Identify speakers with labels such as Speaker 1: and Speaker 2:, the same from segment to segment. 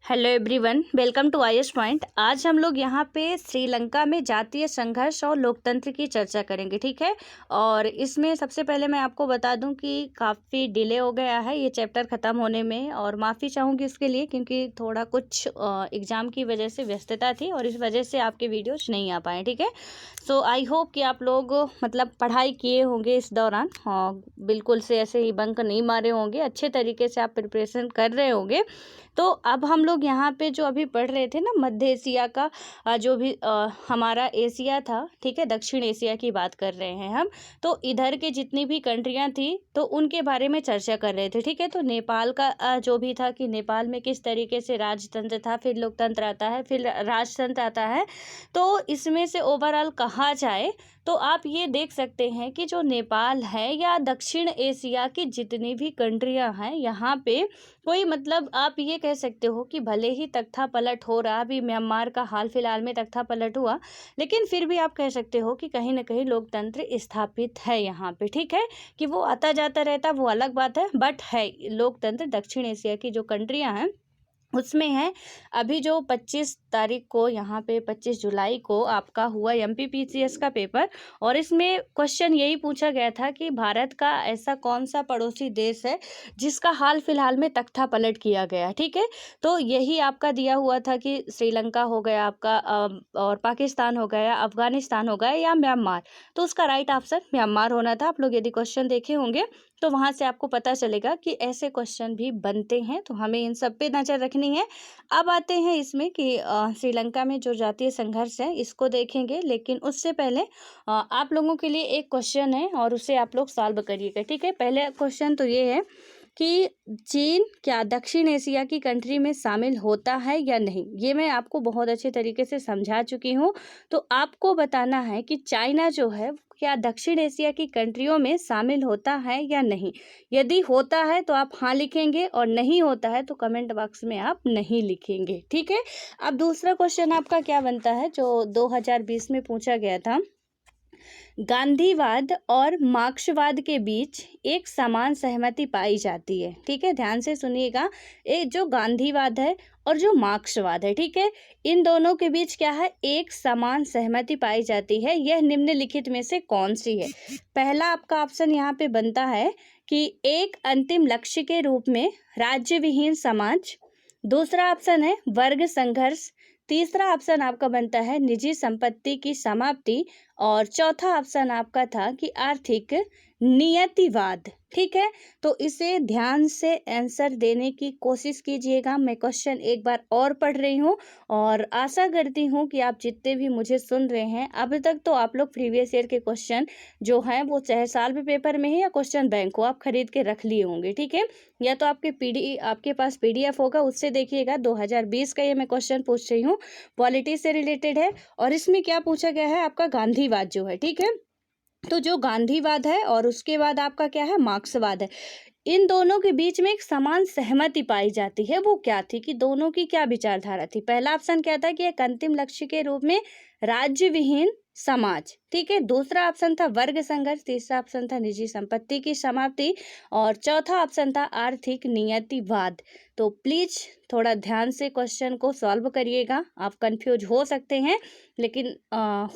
Speaker 1: Hello everyone, welcome to IS point. आज हम लोग यहाँ पे श्रीलंका में जातीय संघर्ष और लोकतंत्र की चर्चा करेंगे, ठीक है। और इसमें सबसे पहले मैं आपको बता दूं कि काफ़ी डिले हो गया है ये चैप्टर ख़त्म होने में, और माफ़ी चाहूँगी इसके लिए, क्योंकि थोड़ा कुछ एग्ज़ाम की वजह से व्यस्तता थी और इस वजह से आपके वीडियोज़ नहीं आ पाए, ठीक है। सो आई होप कि आप लोग मतलब पढ़ाई किए होंगे इस दौरान, बिल्कुल से ऐसे ही बंक नहीं मारे होंगे, अच्छे तरीके से आप प्रिपरेशन कर रहे होंगे। तो अब हम लोग यहाँ पे जो अभी पढ़ रहे थे ना, मध्य एशिया का जो भी हमारा एशिया था, ठीक है, दक्षिण एशिया की बात कर रहे हैं हम। तो इधर के जितनी भी कंट्रियाँ थी तो उनके बारे में चर्चा कर रहे थे, ठीक है। तो नेपाल का जो भी था कि नेपाल में किस तरीके से राजतंत्र था, फिर लोकतंत्र आता है, फिर राजतंत्र आता है। तो इसमें से ओवरऑल कहा जाए तो आप ये देख सकते हैं कि जो नेपाल है या दक्षिण एशिया की जितनी भी कंट्रियां हैं, यहाँ पे कोई मतलब आप ये कह सकते हो कि भले ही तख्ता पलट हो रहा, अभी म्यांमार का हाल फिलहाल में तख्ता पलट हुआ, लेकिन फिर भी आप कह सकते हो कि कहीं ना कहीं लोकतंत्र स्थापित है यहाँ पे, ठीक है। कि वो आता जाता रहता वो अलग बात है, बट है लोकतंत्र दक्षिण एशिया की जो कंट्रियां हैं उसमें है। अभी जो 25 तारीख को यहाँ पे 25 जुलाई को आपका हुआ एमपीपीसीएस का पेपर, और इसमें क्वेश्चन यही पूछा गया था कि भारत का ऐसा कौन सा पड़ोसी देश है जिसका हाल फिलहाल में तख्ता पलट किया गया, ठीक है। तो यही आपका दिया हुआ था कि श्रीलंका हो गया आपका, और पाकिस्तान हो गया, अफगानिस्तान हो गया या म्यांमार। तो उसका राइट ऑप्शन म्यांमार होना था। आप लोग यदि क्वेश्चन देखे होंगे तो वहाँ से आपको पता चलेगा कि ऐसे क्वेश्चन भी बनते हैं, तो हमें इन सब पे नज़र रखनी है। अब आते हैं इसमें कि श्रीलंका में जो जातीय संघर्ष है इसको देखेंगे, लेकिन उससे पहले आप लोगों के लिए एक क्वेश्चन है और उसे आप लोग सॉल्व करिएगा, ठीक है। पहले क्वेश्चन तो ये है कि चीन क्या दक्षिण एशिया की कंट्री में शामिल होता है या नहीं। ये मैं आपको बहुत अच्छे तरीके से समझा चुकी हूँ। तो आपको बताना है कि चाइना जो है क्या दक्षिण एशिया की कंट्रियों में शामिल होता है या नहीं। यदि होता है तो आप हाँ लिखेंगे, और नहीं होता है तो कमेंट बॉक्स में आप नहीं लिखेंगे, ठीक है। अब दूसरा क्वेश्चन आपका क्या बनता है जो 2020 में पूछा गया था। गांधीवाद और मार्क्सवाद के बीच एक समान सहमति पाई जाती है, ठीक है, ध्यान से सुनिएगा। ये जो गांधीवाद है और जो मार्क्सवाद है, ठीक है, इन दोनों के बीच क्या है, एक समान सहमति पाई जाती है। यह निम्नलिखित में से कौन सी है। पहला आपका ऑप्शन यहाँ पे बनता है कि एक अंतिम लक्ष्य के रूप में राज्य विहीन समाज। दूसरा ऑप्शन है वर्ग संघर्ष। तीसरा ऑप्शन आपका बनता है निजी संपत्ति की समाप्ति। और चौथा ऑप्शन आपका था कि आर्थिक नियतिवाद, ठीक है। तो इसे ध्यान से आंसर देने की कोशिश कीजिएगा। मैं क्वेश्चन एक बार और पढ़ रही हूँ और आशा करती हूँ कि आप जितने भी मुझे सुन रहे हैं अभी तक, तो आप लोग प्रीवियस ईयर के क्वेश्चन जो हैं वो चाहे साल में पेपर में ही या क्वेश्चन बैंक को आप खरीद के रख लिए होंगे, ठीक है। या तो आपके पास पीडीएफ होगा, उससे देखिएगा। 2020 का ये मैं क्वेश्चन पूछ रही हूँ, पॉलिटी से रिलेटेड है। और इसमें क्या पूछा गया है, आपका गांधीवाद जो है, ठीक है। तो जो गांधीवाद है और उसके बाद आपका क्या है, मार्क्सवाद है, इन दोनों के बीच में एक समान सहमति पाई जाती है। वो क्या थी कि दोनों की क्या विचारधारा थी। पहला ऑप्शन क्या था कि एक अंतिम लक्ष्य के रूप में राज्य विहीन समाज, ठीक है। दूसरा ऑप्शन था वर्ग संघर्ष। तीसरा ऑप्शन था निजी संपत्ति की समाप्ति। और चौथा ऑप्शन था आर्थिक नियतिवाद। तो प्लीज थोड़ा ध्यान से क्वेश्चन को सॉल्व करिएगा। आप कंफ्यूज हो सकते हैं, लेकिन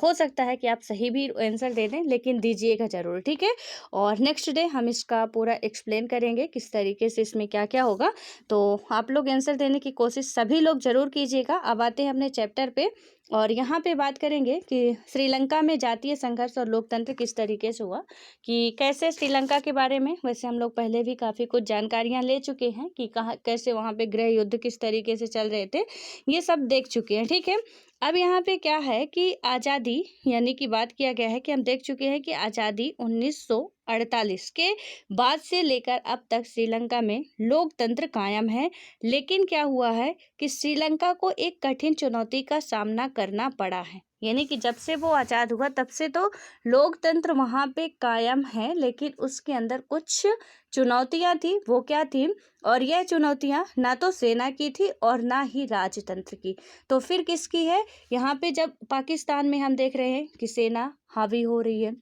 Speaker 1: हो सकता है कि आप सही भी आंसर दे दें, लेकिन दीजिएगा जरूर, ठीक है। और नेक्स्ट डे हम इसका पूरा एक्सप्लेन करेंगे किस तरीके से इसमें क्या क्या होगा। तो आप लोग आंसर देने की कोशिश सभी लोग जरूर कीजिएगा। अब आते हैं अपने चैप्टर पे, और यहाँ पे बात करेंगे कि श्रीलंका में जातीय संघर्ष और लोकतंत्र किस तरीके से हुआ, कि कैसे श्रीलंका के बारे में वैसे हम लोग पहले भी काफ़ी कुछ जानकारियाँ ले चुके हैं कि कहाँ कैसे वहाँ पे गृह युद्ध किस तरीके से चल रहे थे, ये सब देख चुके हैं, ठीक है। अब यहाँ पे क्या है कि आज़ादी यानी कि बात किया गया है कि हम देख चुके हैं कि आज़ादी 1948 के बाद से लेकर अब तक श्रीलंका में लोकतंत्र कायम है। लेकिन क्या हुआ है कि श्रीलंका को एक कठिन चुनौती का सामना करना पड़ा है। यानी कि जब से वो आज़ाद हुआ तब से तो लोकतंत्र वहाँ पे कायम है, लेकिन उसके अंदर कुछ चुनौतियाँ थी। वो क्या थी, और यह चुनौतियाँ ना तो सेना की थी और ना ही राजतंत्र की, तो फिर किसकी है। यहाँ पे जब पाकिस्तान में हम देख रहे हैं कि सेना हावी हो रही है,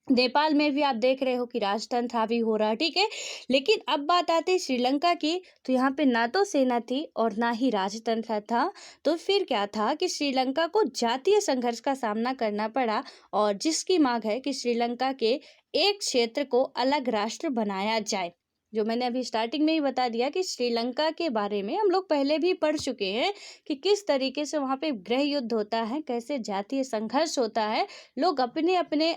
Speaker 1: नेपाल में भी आप देख रहे हो कि राजतंत्र हावी हो रहा है, ठीक है। लेकिन अब बात आती है श्रीलंका की, तो यहाँ पे ना तो सेना थी और ना ही राजतंत्र था। तो फिर क्या था कि श्रीलंका को जातीय संघर्ष का सामना करना पड़ा, और जिसकी मांग है कि श्रीलंका के एक क्षेत्र को अलग राष्ट्र बनाया जाए। जो मैंने अभी स्टार्टिंग में ही बता दिया कि श्रीलंका के बारे में हम लोग पहले भी पढ़ चुके हैं कि किस तरीके से वहाँ पे गृह युद्ध होता है, कैसे जातीय संघर्ष होता है। लोग अपने अपने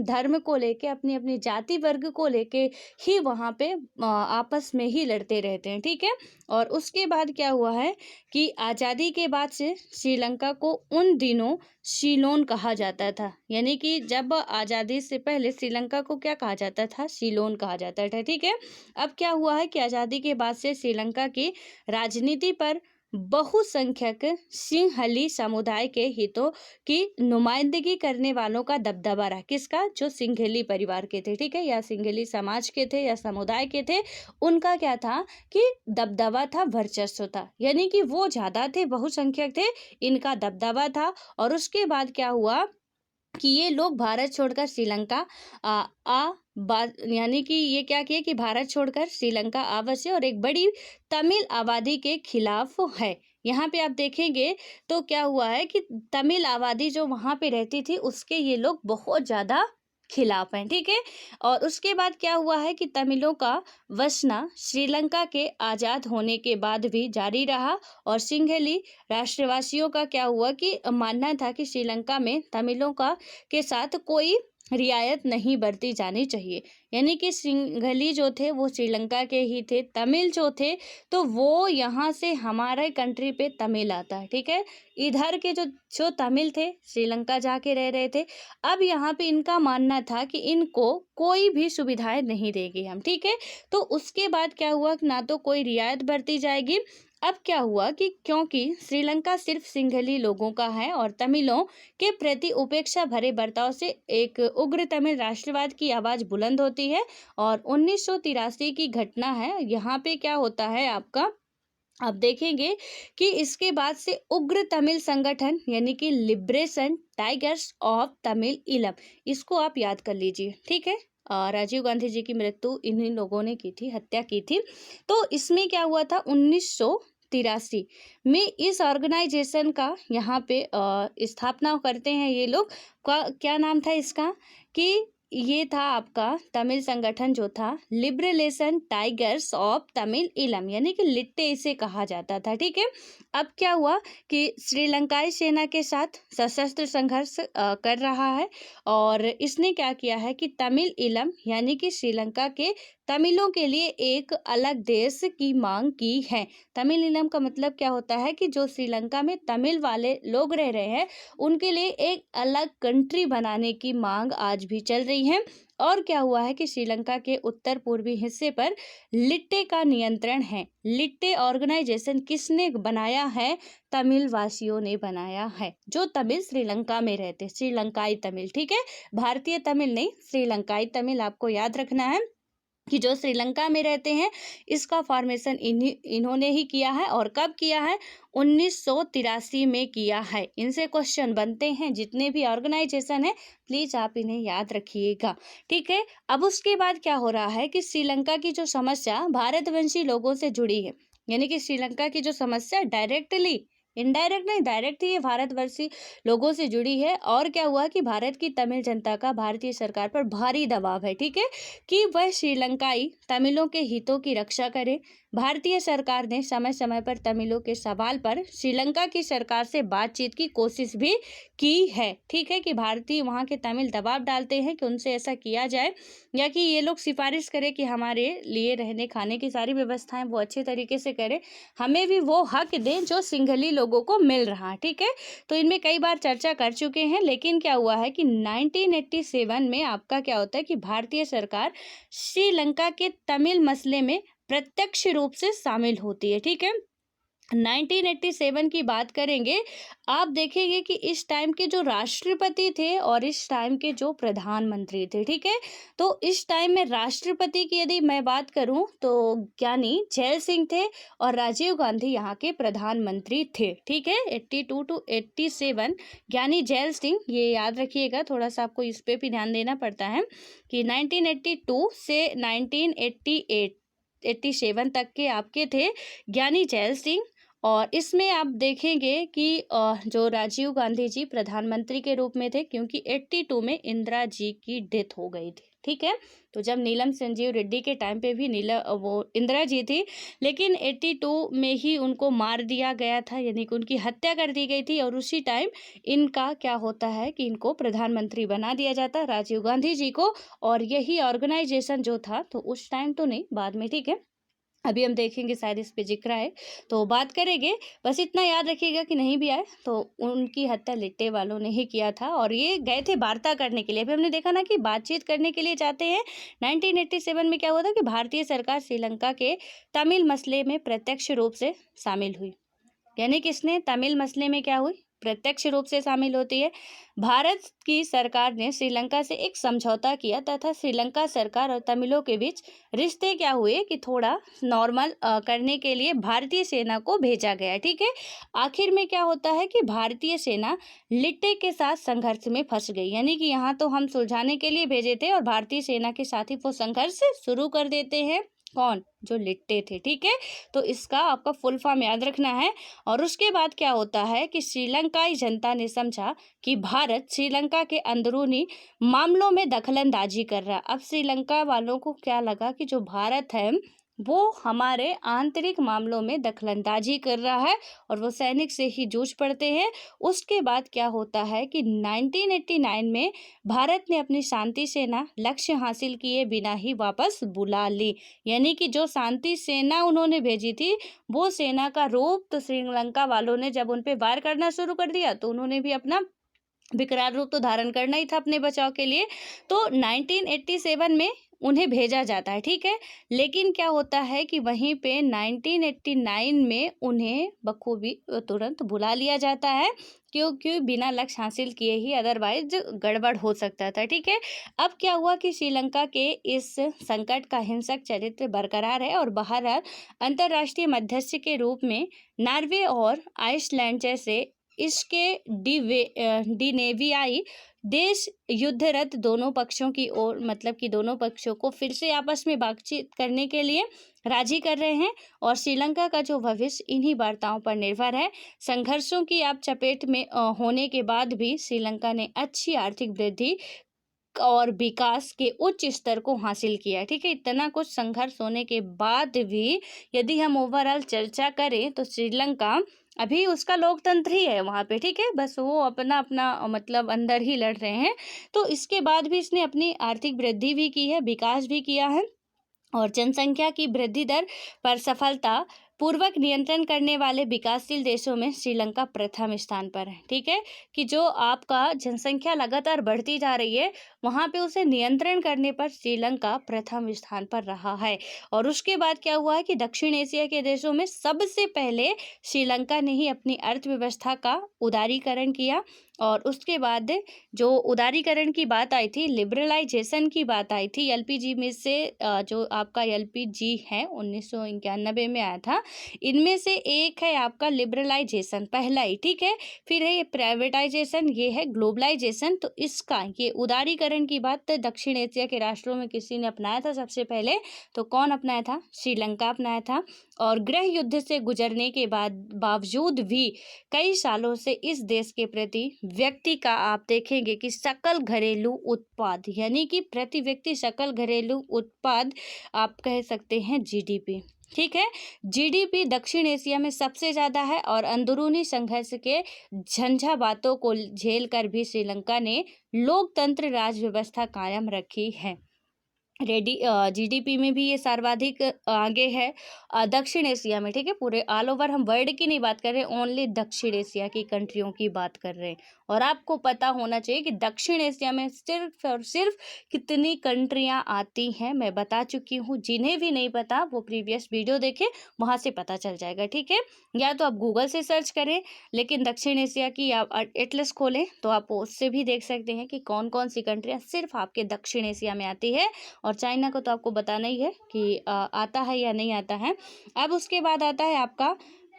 Speaker 1: धर्म को लेके, अपनी अपनी जाति वर्ग को लेके ही वहाँ पे आपस में ही लड़ते रहते हैं, ठीक है। और उसके बाद क्या हुआ है कि आज़ादी के बाद से श्रीलंका को उन दिनों सीलोन कहा जाता था। यानी कि जब आज़ादी से पहले श्रीलंका को क्या कहा जाता था? सीलोन कहा जाता था, ठीक है। अब क्या हुआ है कि आज़ादी के बाद से श्रीलंका की राजनीति पर बहुसंख्यक सिंहली समुदाय के हितों की नुमाइंदगी करने वालों का दबदबा रहा। किसका? जो सिंघली परिवार के थे, ठीक है, या सिंघली समाज के थे या समुदाय के थे, उनका क्या था कि दबदबा था, वर्चस्व था। यानी कि वो ज्यादा थे, बहुसंख्यक थे, इनका दबदबा था। और उसके बाद क्या हुआ कि ये लोग भारत छोड़कर श्रीलंका यानी कि ये क्या किए कि भारत छोड़कर श्रीलंका आ बसे और एक बड़ी तमिल आबादी के खिलाफ है। यहाँ पे आप देखेंगे तो क्या हुआ है कि तमिल आबादी जो वहाँ पे रहती थी उसके ये लोग बहुत ज़्यादा खिलाफ हैं, ठीक है। और उसके बाद क्या हुआ है कि तमिलों का वसना श्रीलंका के आज़ाद होने के बाद भी जारी रहा। और सिंघली राष्ट्रवासियों का क्या हुआ कि मानना था कि श्रीलंका में तमिलों का के साथ कोई रियायत नहीं बरती जानी चाहिए। यानी कि सिंघली जो थे वो श्रीलंका के ही थे, तमिल जो थे तो वो यहाँ से हमारे कंट्री पे तमिल आता है, ठीक है। इधर के जो जो तमिल थे श्रीलंका जाके रह रहे थे। अब यहाँ पे इनका मानना था कि इनको कोई भी सुविधाएं नहीं देगी हम, ठीक है। तो उसके बाद क्या हुआ कि ना तो कोई रियायत बरती जाएगी। अब क्या हुआ कि क्योंकि श्रीलंका सिर्फ सिंघली लोगों का है और तमिलों के प्रति उपेक्षा भरे बर्ताव से एक उग्र तमिल राष्ट्रवाद की आवाज बुलंद होती है। और 1983 की घटना है, यहाँ पे क्या होता है आपका, आप देखेंगे कि इसके बाद से उग्र तमिल संगठन यानी कि लिबरेशन टाइगर्स ऑफ तमिल इलम, इसको आप याद कर लीजिए, ठीक है। राजीव गांधी जी की मृत्यु इन्हीं लोगों ने की थी, हत्या की थी। तो इसमें क्या हुआ था 1983 में इस ऑर्गेनाइजेशन का यहाँ पे स्थापना करते हैं ये लोग। क्या नाम था इसका कि ये था आपका तमिल संगठन जो था लिबरेशन टाइगर्स ऑफ तमिल इलम, यानी कि लिट्टे इसे कहा जाता था, ठीक है। अब क्या हुआ कि श्रीलंकाई सेना के साथ सशस्त्र संघर्ष कर रहा है। और इसने क्या किया है कि तमिल इलम यानी कि श्रीलंका के तमिलों के लिए एक अलग देश की मांग की है। तमिल इलम का मतलब क्या होता है कि जो श्रीलंका में तमिल वाले लोग रह रहे हैं उनके लिए एक अलग कंट्री बनाने की मांग आज भी चल रही है। और क्या हुआ है कि श्रीलंका के उत्तर पूर्वी हिस्से पर लिट्टे का नियंत्रण है। लिट्टे ऑर्गेनाइजेशन किसने बनाया है? तमिल वासियों ने बनाया है, जो तमिल श्रीलंका में रहते, श्रीलंकाई तमिल, ठीक है। भारतीय तमिल नहीं, श्रीलंकाई तमिल आपको याद रखना है कि जो श्रीलंका में रहते हैं इसका फॉर्मेशन इन्होंने ही किया है। और कब किया है? 1983 में किया है। इनसे क्वेश्चन बनते हैं, जितने भी ऑर्गेनाइजेशन है प्लीज आप इन्हें याद रखिएगा, ठीक है। अब उसके बाद क्या हो रहा है कि श्रीलंका की जो समस्या भारतवंशी लोगों से जुड़ी है, यानी कि श्रीलंका की जो समस्या डायरेक्टली, इनडायरेक्ट नहीं डायरेक्ट ही ये भारतवर्षी लोगों से जुड़ी है। और क्या हुआ कि भारत की तमिल जनता का भारतीय सरकार पर भारी दबाव है, ठीक है, कि वह श्रीलंकाई तमिलों के हितों की रक्षा करे। भारतीय सरकार ने समय समय पर तमिलों के सवाल पर श्रीलंका की सरकार से बातचीत की कोशिश भी की है, ठीक है, कि भारतीय वहाँ के तमिल दबाव डालते हैं कि उनसे ऐसा किया जाए, या कि ये लोग सिफारिश करें कि हमारे लिए रहने खाने की सारी व्यवस्थाएं वो अच्छे तरीके से करें, हमें भी वो हक दें जो सिंघली लोगों को मिल रहा है, ठीक है। तो इनमें कई बार चर्चा कर चुके हैं। लेकिन क्या हुआ है कि 1987 में आपका क्या होता है कि भारतीय सरकार श्रीलंका के तमिल मसले में प्रत्यक्ष रूप से शामिल होती है, ठीक है। 1987 की बात करेंगे, आप देखेंगे कि इस टाइम के जो राष्ट्रपति थे और इस टाइम के जो प्रधानमंत्री थे, ठीक है। तो इस टाइम में राष्ट्रपति की यदि मैं बात करूं तो ज्ञानी जैल सिंह थे और राजीव गांधी यहाँ के प्रधानमंत्री थे, ठीक है। 82 टू 87 ज्ञानी जैल सिंह, ये याद रखिएगा, थोड़ा सा आपको इस पे भी ध्यान देना पड़ता है कि 1982 से 1988 87 तक के आपके थे ज्ञानी जैल सिंह। और इसमें आप देखेंगे कि जो राजीव गांधी जी प्रधानमंत्री के रूप में थे, क्योंकि 82 में इंदिरा जी की डेथ हो गई थी, ठीक है। तो जब नीलम संजीव रेड्डी के टाइम पे भी वो इंदिरा जी थी, लेकिन 82 में ही उनको मार दिया गया था, यानी कि उनकी हत्या कर दी गई थी। और उसी टाइम इनका क्या होता है कि इनको प्रधानमंत्री बना दिया जाता है, राजीव गांधी जी को। और यही ऑर्गेनाइजेशन जो था, तो उस टाइम तो नहीं, बाद में, ठीक है। अभी हम देखेंगे, शायद इस पे जिक्र है तो बात करेंगे। बस इतना याद रखिएगा कि नहीं भी आए तो उनकी हत्या लिट्टे वालों ने ही किया था और ये गए थे वार्ता करने के लिए। अभी हमने देखा ना कि बातचीत करने के लिए जाते हैं। 1987 में क्या हुआ था कि भारतीय सरकार श्रीलंका के तमिल मसले में प्रत्यक्ष रूप से शामिल हुई, यानी किसने तमिल मसले में क्या हुई, प्रत्यक्ष रूप से शामिल होती है। भारत की सरकार ने श्रीलंका से एक समझौता किया तथा श्रीलंका सरकार और तमिलों के बीच रिश्ते क्या हुए कि थोड़ा नॉर्मल करने के लिए भारतीय सेना को भेजा गया, ठीक है। आखिर में क्या होता है कि भारतीय सेना लिट्टे के साथ संघर्ष में फंस गई, यानी कि यहाँ तो हम सुलझाने के लिए भेजे थे और भारतीय सेना के साथ ही वो संघर्ष शुरू कर देते हैं। कौन, जो लिट्टे थे, ठीक है। तो इसका आपका फुल फॉर्म याद रखना है। और उसके बाद क्या होता है कि श्रीलंकाई जनता ने समझा कि भारत श्रीलंका के अंदरूनी मामलों में दखलंदाजी कर रहा है। अब श्रीलंका वालों को क्या लगा कि जो भारत है वो हमारे आंतरिक मामलों में दखलंदाजी कर रहा है और वो सैनिक से ही जूझ पड़ते हैं। उसके बाद क्या होता है कि 1989 में भारत ने अपनी शांति सेना लक्ष्य हासिल किए बिना ही वापस बुला ली, यानी कि जो शांति सेना उन्होंने भेजी थी वो सेना का रूप तो श्रीलंका वालों ने जब उन पे वार करना शुरू कर दिया तो उन्होंने भी अपना विकराल रूप तो धारण करना ही था अपने बचाव के लिए। तो 1987 में उन्हें भेजा जाता है, ठीक है। लेकिन क्या होता है कि वहीं पे 1989 में उन्हें बखूबी तुरंत बुला लिया जाता है, क्योंकि बिना लक्ष्य हासिल किए ही अदरवाइज गड़बड़ हो सकता था, ठीक है। अब क्या हुआ कि श्रीलंका के इस संकट का हिंसक चरित्र बरकरार है और बहरहाल अंतर्राष्ट्रीय मध्यस्थ के रूप में नॉर्वे और आइसलैंड जैसे इसके डिनेवियाई देश युद्धरत दोनों पक्षों की ओर, मतलब कि दोनों पक्षों को फिर से आपस में बातचीत करने के लिए राजी कर रहे हैं। और श्रीलंका का जो भविष्य इन्हीं वार्ताओं पर निर्भर है। संघर्षों की आप चपेट में होने के बाद भी श्रीलंका ने अच्छी आर्थिक वृद्धि और विकास के उच्च स्तर को हासिल किया, ठीक है। इतना कुछ संघर्ष होने के बाद भी यदि हम ओवरऑल चर्चा करें तो श्रीलंका अभी उसका लोकतंत्र ही है वहाँ पे, ठीक है। बस वो अपना अपना मतलब अंदर ही लड़ रहे हैं। तो इसके बाद भी इसने अपनी आर्थिक वृद्धि भी की है, विकास भी किया है और जनसंख्या की वृद्धि दर पर सफलता पूर्वक नियंत्रण करने वाले विकासशील देशों में श्रीलंका प्रथम स्थान पर है, ठीक है। कि जो आपका जनसंख्या लगातार बढ़ती जा रही है वहाँ पे उसे नियंत्रण करने पर श्रीलंका प्रथम स्थान पर रहा है। और उसके बाद क्या हुआ है कि दक्षिण एशिया के देशों में सबसे पहले श्रीलंका ने ही अपनी अर्थव्यवस्था का उदारीकरण किया। और उसके बाद जो उदारीकरण की बात आई थी, लिबरलाइजेशन की बात आई थी, एलपीजी में से जो आपका एलपीजी है 1991 में आया था, इनमें से एक है आपका लिबरलाइजेशन, पहला ही, ठीक है। फिर है ये प्राइवेटाइजेशन, ये है ग्लोबलाइजेशन। तो इसका ये उदारीकरण की बात दक्षिण एशिया के राष्ट्रों में किसी ने अपनाया था सबसे पहले, तो कौन अपनाया था, श्रीलंका अपनाया था। और गृह युद्ध से गुजरने के बावजूद भी कई सालों से इस देश के प्रति व्यक्ति का आप देखेंगे कि सकल घरेलू उत्पाद, यानी कि प्रति व्यक्ति सकल घरेलू उत्पाद आप कह सकते हैं जीडीपी, ठीक है। जीडीपी दक्षिण एशिया में सबसे ज़्यादा है और अंदरूनी संघर्ष के झंझावातों को झेल कर भी श्रीलंका ने लोकतंत्र राज व्यवस्था कायम रखी है। जीडीपी में भी ये सर्वाधिक आगे है दक्षिण एशिया में, ठीक है। पूरे ऑल ओवर हम वर्ल्ड की नहीं बात कर रहे, ओनली दक्षिण एशिया की कंट्रियों की बात कर रहे हैं। और आपको पता होना चाहिए कि दक्षिण एशिया में सिर्फ और सिर्फ कितनी कंट्रियां आती हैं, मैं बता चुकी हूँ। जिन्हें भी नहीं पता वो प्रीवियस वीडियो देखें, वहाँ से पता चल जाएगा, ठीक है। या तो आप गूगल से सर्च करें, लेकिन दक्षिण एशिया की आप एटलस खोलें तो आप उससे भी देख सकते हैं कि कौन कौन सी कंट्रियाँ सिर्फ आपके दक्षिण एशिया में आती है। और चाइना को तो आपको बताना ही है कि आता है या नहीं आता है। अब उसके बाद आता है आपका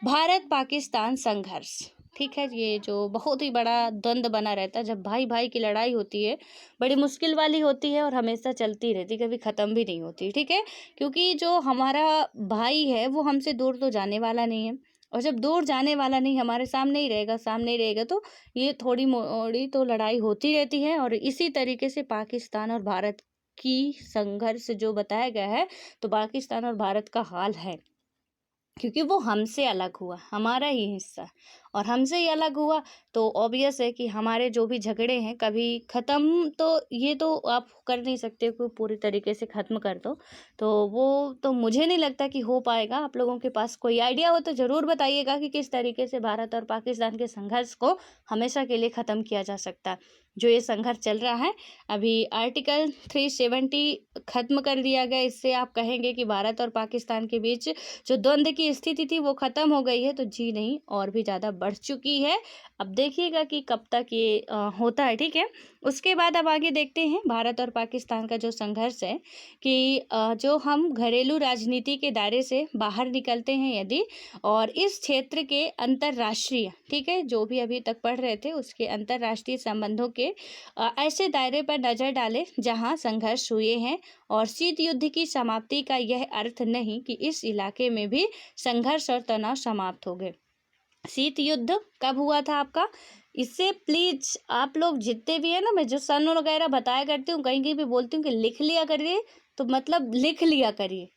Speaker 1: भारत पाकिस्तान संघर्ष, ठीक है। ये जो बहुत ही बड़ा द्वंद्व बना रहता है, जब भाई भाई की लड़ाई होती है, बड़ी मुश्किल वाली होती है और हमेशा चलती रहती, कभी ख़त्म भी नहीं होती, ठीक है। क्योंकि जो हमारा भाई है वो हमसे दूर तो जाने वाला नहीं है, और जब दूर जाने वाला नहीं, हमारे सामने ही रहेगा तो ये थोड़ी मोड़ी तो लड़ाई होती रहती है। और इसी तरीके से पाकिस्तान और भारत की संघर्ष जो बताया गया है, तो पाकिस्तान और भारत का हाल है, क्योंकि वो हमसे अलग हुआ, हमारा ही हिस्सा, और हमसे ही अलग हुआ तो ऑब्वियस है कि हमारे जो भी झगड़े हैं कभी ख़त्म तो ये तो आप कर नहीं सकते कि पूरी तरीके से ख़त्म कर दो, तो वो तो मुझे नहीं लगता कि हो पाएगा। आप लोगों के पास कोई आइडिया हो तो ज़रूर बताइएगा कि किस तरीके से भारत और पाकिस्तान के संघर्ष को हमेशा के लिए ख़त्म किया जा सकता है। जो ये संघर्ष चल रहा है अभी, आर्टिकल 370 ख़त्म कर दिया गया। इससे आप कहेंगे कि भारत और पाकिस्तान के बीच जो द्वंद्व की स्थिति थी वो ख़त्म हो गई है, तो जी नहीं, और भी ज़्यादा बढ़ चुकी है। अब देखिएगा कि कब तक ये होता है, ठीक है। उसके बाद अब आगे देखते हैं भारत और पाकिस्तान का जो संघर्ष है कि जो हम घरेलू राजनीति के दायरे से बाहर निकलते हैं यदि, और इस क्षेत्र के अंतर्राष्ट्रीय, ठीक है, जो भी अभी तक पढ़ रहे थे उसके अंतर्राष्ट्रीय संबंधों के ऐसे दायरे पर नज़र डालें जहां संघर्ष हुए हैं, और शीत युद्ध की समाप्ति का यह अर्थ नहीं कि इस इलाके में भी संघर्ष और तनाव समाप्त हो गए। शीत युद्ध कब हुआ था आपका, इससे प्लीज आप लोग जितने भी है ना, मैं जो सन वगैरह बताया करती हूँ, कहीं कहीं भी बोलती हूँ कि लिख लिया करिए, तो मतलब लिख लिया करिए,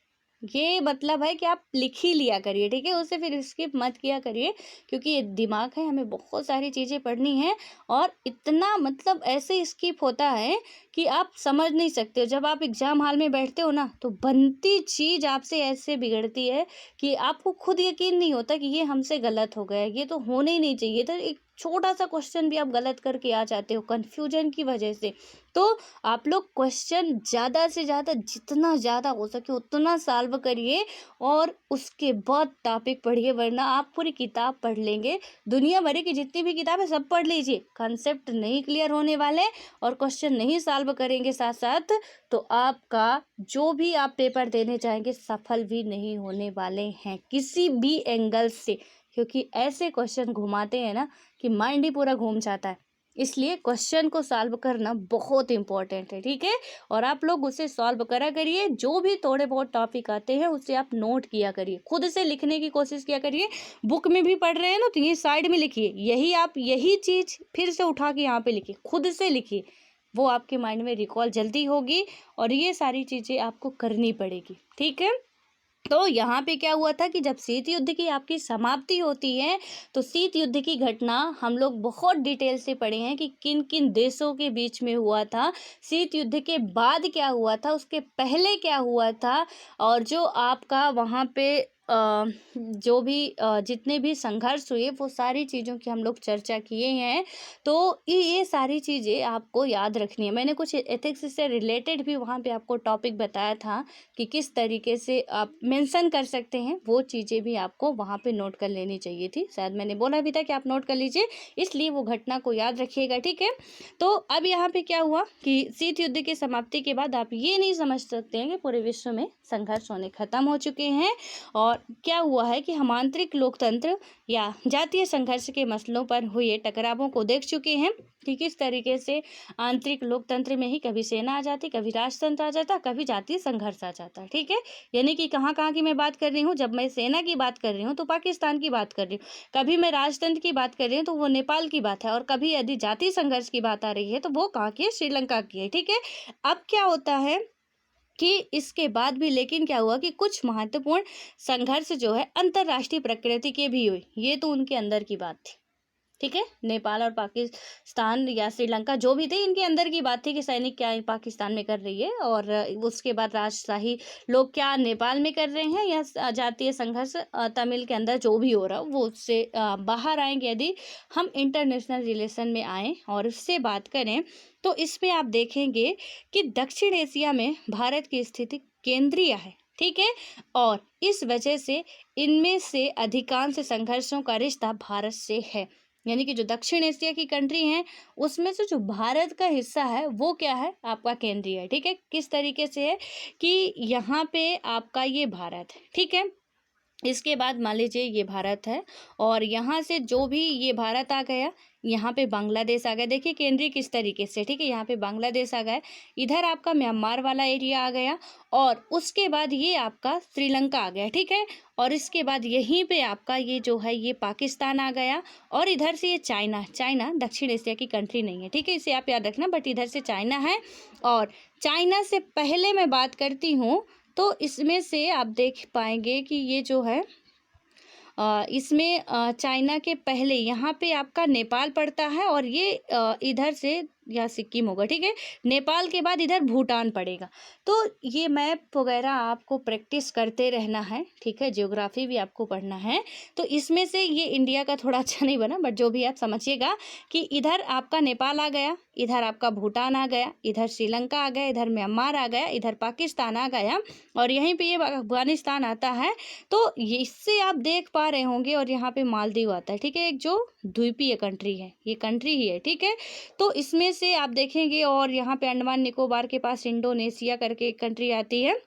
Speaker 1: ये मतलब है कि आप लिख ही लिया करिए, ठीक है। उसे फिर स्किप मत किया करिए, क्योंकि ये दिमाग है, हमें बहुत सारी चीज़ें पढ़नी है, और इतना मतलब ऐसे स्किप होता है कि आप समझ नहीं सकते हो। जब आप एग्ज़ाम हॉल में बैठते हो ना, तो बनती चीज़ आपसे ऐसे बिगड़ती है कि आपको खुद यकीन नहीं होता कि ये हमसे गलत हो गया, ये तो होने ही नहीं चाहिए था। एक छोटा सा क्वेश्चन भी आप गलत करके आ जाते हो कन्फ्यूजन की वजह से। तो आप लोग क्वेश्चन ज़्यादा से ज़्यादा, जितना ज़्यादा हो सके उतना सॉल्व करिए, और उसके बाद टॉपिक पढ़िए, वरना आप पूरी किताब पढ़ लेंगे, दुनिया भर की जितनी भी किताब है सब पढ़ लीजिए, कंसेप्ट नहीं क्लियर होने वाले और क्वेश्चन नहीं सॉल्व करेंगे साथ साथ, तो आपका जो भी आप पेपर देने जाएंगे सफल भी नहीं होने वाले हैं किसी भी एंगल से, क्योंकि ऐसे क्वेश्चन घुमाते हैं ना कि माइंड ही पूरा घूम जाता है। इसलिए क्वेश्चन को सॉल्व करना बहुत इंपॉर्टेंट है, ठीक है। और आप लोग उसे सॉल्व करा करिए, जो भी थोड़े बहुत टॉपिक आते हैं उसे आप नोट किया करिए, खुद से लिखने की कोशिश किया करिए। बुक में भी पढ़ रहे हैं ना, तो ये साइड में लिखिए, यही आप यही चीज़ फिर से उठा के यहाँ पे लिखिए, खुद से लिखिए, वो आपके माइंड में रिकॉल जल्दी होगी, और ये सारी चीज़ें आपको करनी पड़ेगी, ठीक है। तो यहाँ पे क्या हुआ था कि जब शीत युद्ध की आपकी समाप्ति होती है, तो शीत युद्ध की घटना हम लोग बहुत डिटेल से पढ़े हैं कि किन किन देशों के बीच में हुआ था, शीत युद्ध के बाद क्या हुआ था, उसके पहले क्या हुआ था, और जो आपका वहाँ पे जो भी जितने भी संघर्ष हुए वो सारी चीज़ों की हम लोग चर्चा किए हैं। तो ये सारी चीज़ें आपको याद रखनी है। मैंने कुछ एथिक्स से रिलेटेड भी वहाँ पे आपको टॉपिक बताया था कि किस तरीके से आप मेंशन कर सकते हैं, वो चीज़ें भी आपको वहाँ पे नोट कर लेनी चाहिए थी। शायद मैंने बोला भी था कि आप नोट कर लीजिए, इसलिए वो घटना को याद रखिएगा, ठीक है। तो अब यहाँ पे क्या हुआ कि शीत युद्ध की समाप्ति के बाद आप ये नहीं समझ सकते हैं कि पूरे विश्व में संघर्ष होने खत्म हो चुके हैं, और क्या हुआ है कि हम आंतरिक लोकतंत्र या जातीय संघर्ष के मसलों पर हुए टकरावों को देख चुके हैं कि किस तरीके से आंतरिक लोकतंत्र में ही कभी सेना आ जाती, कभी राजतंत्र आ जाता, कभी जातीय संघर्ष आ जाता है, ठीक है। यानी कि कहाँ कहाँ की मैं बात कर रही हूँ, जब मैं सेना की बात कर रही हूँ तो पाकिस्तान की बात कर रही हूँ, कभी मैं राजतंत्र की बात कर रही हूँ तो वो नेपाल की बात है, और कभी यदि जातीय संघर्ष की बात आ रही है तो वो कहाँ की है, श्रीलंका की है, ठीक है। अब क्या होता है कि इसके बाद भी लेकिन क्या हुआ कि कुछ महत्वपूर्ण संघर्ष जो है अंतर्राष्ट्रीय प्रकृति के भी हुए, ये तो उनके अंदर की बात थी, ठीक है। नेपाल और पाकिस्तान या श्रीलंका जो भी थे, इनके अंदर की बात थी कि सैनिक क्या पाकिस्तान में कर रही है और उसके बाद राजशाही लोग क्या नेपाल में कर रहे हैं, या जातीय संघर्ष तमिल के अंदर जो भी हो रहा वो उससे बाहर आएंगे। यदि हम इंटरनेशनल रिलेशन में आएँ और उससे बात करें तो इसमें आप देखेंगे कि दक्षिण एशिया में भारत की स्थिति केंद्रीय है, ठीक है। और इस वजह से इनमें से अधिकांश संघर्षों का रिश्ता भारत से है, यानी कि जो दक्षिण एशिया की कंट्री हैं उसमें से जो भारत का हिस्सा है वो क्या है, आपका केंद्रीय है, ठीक है। किस तरीके से है कि यहाँ पे आपका ये भारत है, ठीक है। इसके बाद मान लीजिए ये भारत है और यहाँ से जो भी ये भारत आ गया, यहाँ पे बांग्लादेश आ गया। देखिए केंद्रीय किस तरीके से, ठीक है। यहाँ पे बांग्लादेश आ गया, इधर आपका म्यांमार वाला एरिया आ गया और उसके बाद ये आपका श्रीलंका आ गया, ठीक है। और इसके बाद यहीं पे आपका ये जो है ये पाकिस्तान आ गया और इधर से ये चाइना दक्षिण एशिया की कंट्री नहीं है, ठीक है, इसे आप याद रखना, बट इधर से चाइना है। और चाइना से पहले मैं बात करती हूँ तो इसमें से आप देख पाएंगे कि ये जो है इसमें चाइना के पहले यहाँ पे आपका नेपाल पड़ता है और ये इधर से या सिक्किम होगा, ठीक है। नेपाल के बाद इधर भूटान पड़ेगा। तो ये मैप वगैरह आपको प्रैक्टिस करते रहना है, ठीक है। ज्योग्राफी भी आपको पढ़ना है। तो इसमें से ये इंडिया का थोड़ा अच्छा नहीं बना, बट जो भी आप समझिएगा कि इधर आपका नेपाल आ गया, इधर आपका भूटान आ गया, इधर श्रीलंका आ गया, इधर म्यांमार आ गया, इधर पाकिस्तान आ गया और यहीं पे ये अफगानिस्तान आता है। तो इससे आप देख पा रहे होंगे और यहाँ पे मालदीव आता है, ठीक है, एक जो द्वीपीय कंट्री है, ये कंट्री ही है, ठीक है। तो इसमें से आप देखेंगे और यहाँ पे अंडमान निकोबार के पास इंडोनेशिया करके एक कंट्री आती है।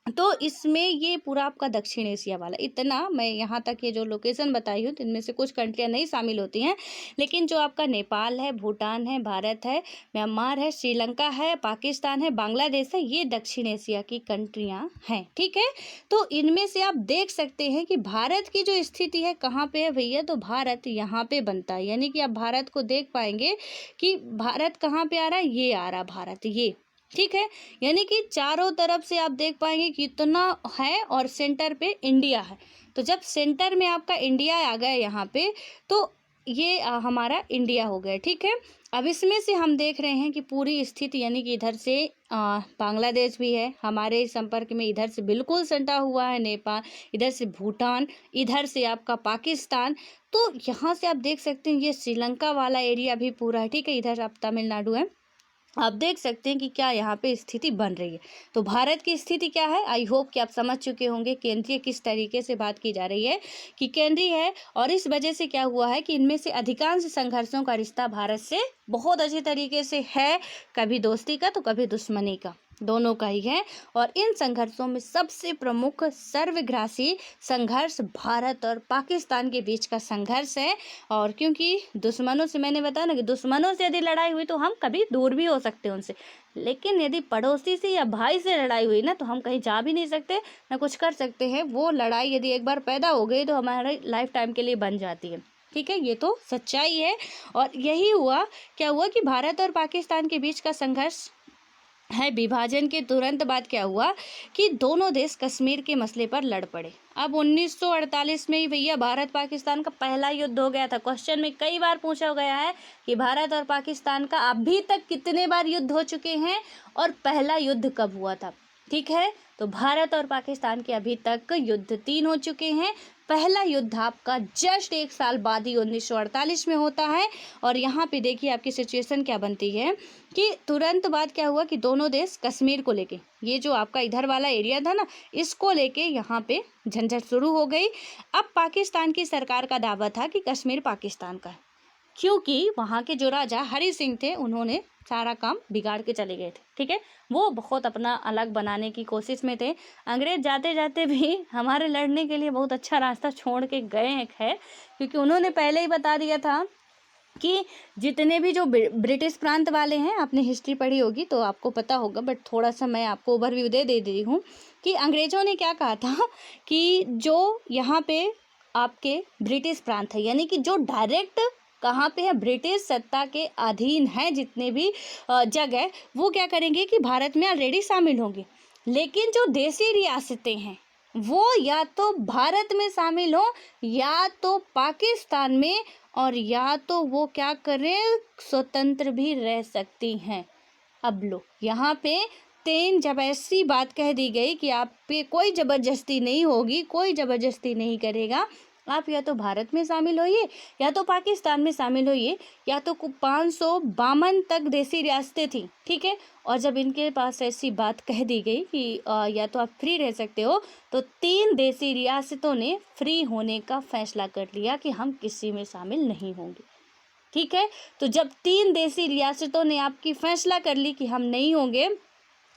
Speaker 1: तो इसमें ये पूरा आपका दक्षिण एशिया वाला, इतना मैं यहाँ तक ये जो लोकेशन बताई हूँ तो इनमें से कुछ कंट्रियाँ नहीं शामिल होती हैं, लेकिन जो आपका नेपाल है, भूटान है, भारत है, म्यांमार है, श्रीलंका है, पाकिस्तान है, बांग्लादेश है, ये दक्षिण एशिया की कंट्रियाँ हैं, ठीक है। तो इनमें से आप देख सकते हैं कि भारत की जो स्थिति है कहाँ पे है भैया, तो भारत यहाँ पे बनता है, यानी कि आप भारत को देख पाएंगे कि भारत कहाँ पे आ रहा है, ये आ रहा भारत, ये, ठीक है। यानी कि चारों तरफ से आप देख पाएंगे कितना है और सेंटर पे इंडिया है। तो जब सेंटर में आपका इंडिया आ गया यहाँ पे तो ये हमारा इंडिया हो गया, ठीक है। अब इसमें से हम देख रहे हैं कि पूरी स्थिति, यानी कि इधर से बांग्लादेश भी है हमारे संपर्क में, इधर से बिल्कुल सटा हुआ है नेपाल, इधर से भूटान, इधर से आपका पाकिस्तान। तो यहाँ से आप देख सकते हैं ये श्रीलंका वाला एरिया भी पूरा है, ठीक है। इधर आप तमिलनाडु है, आप देख सकते हैं कि क्या यहाँ पे स्थिति बन रही है। तो भारत की स्थिति क्या है, आई होप कि आप समझ चुके होंगे केंद्रीय किस तरीके से बात की जा रही है कि केंद्रीय है। और इस वजह से क्या हुआ है कि इनमें से अधिकांश संघर्षों का रिश्ता भारत से बहुत अच्छे तरीके से है, कभी दोस्ती का तो कभी दुश्मनी का, दोनों का ही है। और इन संघर्षों में सबसे प्रमुख सर्वग्रासी संघर्ष भारत और पाकिस्तान के बीच का संघर्ष है। और क्योंकि दुश्मनों से, मैंने बताया ना कि दुश्मनों से यदि लड़ाई हुई तो हम कभी दूर भी हो सकते हैं उनसे, लेकिन यदि पड़ोसी से या भाई से लड़ाई हुई ना तो हम कहीं जा भी नहीं सकते ना कुछ कर सकते हैं। वो लड़ाई यदि एक बार पैदा हो गई तो हमारे लाइफ टाइम के लिए बन जाती है, ठीक है। ये तो सच्चाई है। और यही हुआ, क्या हुआ कि भारत और पाकिस्तान के बीच का संघर्ष है। विभाजन के तुरंत बाद क्या हुआ कि दोनों देश कश्मीर के मसले पर लड़ पड़े। अब 1948 में ही भैया भारत पाकिस्तान का पहला युद्ध हो गया था। क्वेश्चन में कई बार पूछा गया है कि भारत और पाकिस्तान का अभी तक कितने बार युद्ध हो चुके हैं और पहला युद्ध कब हुआ था, ठीक है। तो भारत और पाकिस्तान के अभी तक युद्ध 3 हो चुके हैं। पहला युद्ध आपका जस्ट 1 साल बाद ही 1948 में होता है। और यहाँ पे देखिए आपकी सिचुएशन क्या बनती है कि तुरंत बाद क्या हुआ कि दोनों देश कश्मीर को लेके, ये जो आपका इधर वाला एरिया था ना, इसको लेके यहाँ पे झंझट शुरू हो गई। अब पाकिस्तान की सरकार का दावा था कि कश्मीर पाकिस्तान का है, क्योंकि वहाँ के जो राजा हरि सिंह थे उन्होंने सारा काम बिगाड़ के चले गए थे, ठीक है। वो बहुत अपना अलग बनाने की कोशिश में थे। अंग्रेज जाते जाते भी हमारे लड़ने के लिए बहुत अच्छा रास्ता छोड़ के गए हैं, खैर, क्योंकि उन्होंने पहले ही बता दिया था कि जितने भी जो ब्रिटिश प्रांत वाले हैं, आपने हिस्ट्री पढ़ी होगी तो आपको पता होगा, बट थोड़ा सा मैं आपको ओवरव्यू दे दी हूँ कि अंग्रेज़ों ने क्या कहा था कि जो यहाँ पे आपके ब्रिटिश प्रांत है, यानी कि जो डायरेक्ट कहाँ पे है, ब्रिटिश सत्ता के अधीन है जितने भी जगह, वो क्या करेंगे कि भारत में ऑलरेडी शामिल होंगे। लेकिन जो देसी रियासतें हैं वो या तो भारत में शामिल हो या तो पाकिस्तान में, और या तो वो क्या करें, स्वतंत्र भी रह सकती हैं। अब लो यहाँ पे जब ऐसी बात कह दी गई कि आप पे कोई ज़बरदस्ती नहीं होगी, कोई ज़बरदस्ती नहीं करेगा, आप या तो भारत में शामिल होइए या तो पाकिस्तान में शामिल होइए, या तो 552 तक देसी रियासतें थी, ठीक है। और जब इनके पास ऐसी बात कह दी गई कि या तो आप फ्री रह सकते हो, तो 3 देसी रियासतों ने फ्री होने का फैसला कर लिया कि हम किसी में शामिल नहीं होंगे, ठीक है। तो जब 3 देसी रियासतों ने आपकी फैसला कर ली कि हम नहीं होंगे,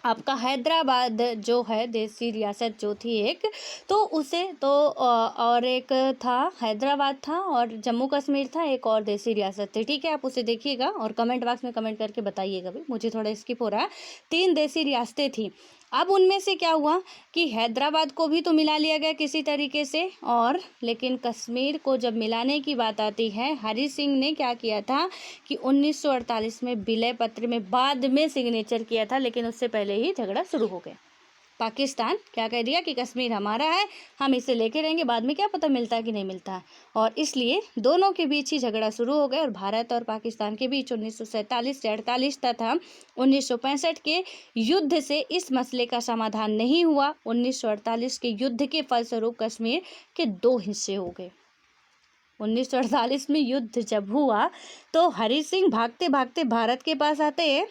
Speaker 1: आपका हैदराबाद जो है देसी रियासत जो थी एक, तो उसे तो और एक था हैदराबाद था, और जम्मू कश्मीर था, एक और देसी रियासत थी, ठीक है। आप उसे देखिएगा और कमेंट बॉक्स में कमेंट करके बताइएगा भी, मुझे थोड़ा स्किप हो रहा है। 3 देसी रियासतें थी। अब उनमें से क्या हुआ कि हैदराबाद को भी तो मिला लिया गया किसी तरीके से, और लेकिन कश्मीर को जब मिलाने की बात आती है, हरि सिंह ने क्या किया था कि 1948 में विलय पत्र में बाद में सिग्नेचर किया था, लेकिन उससे पहले ही झगड़ा शुरू हो गया। पाकिस्तान क्या कह दिया कि कश्मीर हमारा है, हम इसे लेके रहेंगे, बाद में क्या पता मिलता है कि नहीं मिलता है, और इसलिए दोनों के बीच ही झगड़ा शुरू हो गया। और भारत और पाकिस्तान के बीच 1947 से 48 तथा 1965 के युद्ध से इस मसले का समाधान नहीं हुआ। 1948 के युद्ध के फलस्वरूप कश्मीर के 2 हिस्से हो गए। 1948 में युद्ध जब हुआ तो हरि सिंह भागते भागते भारत के पास आते हैं,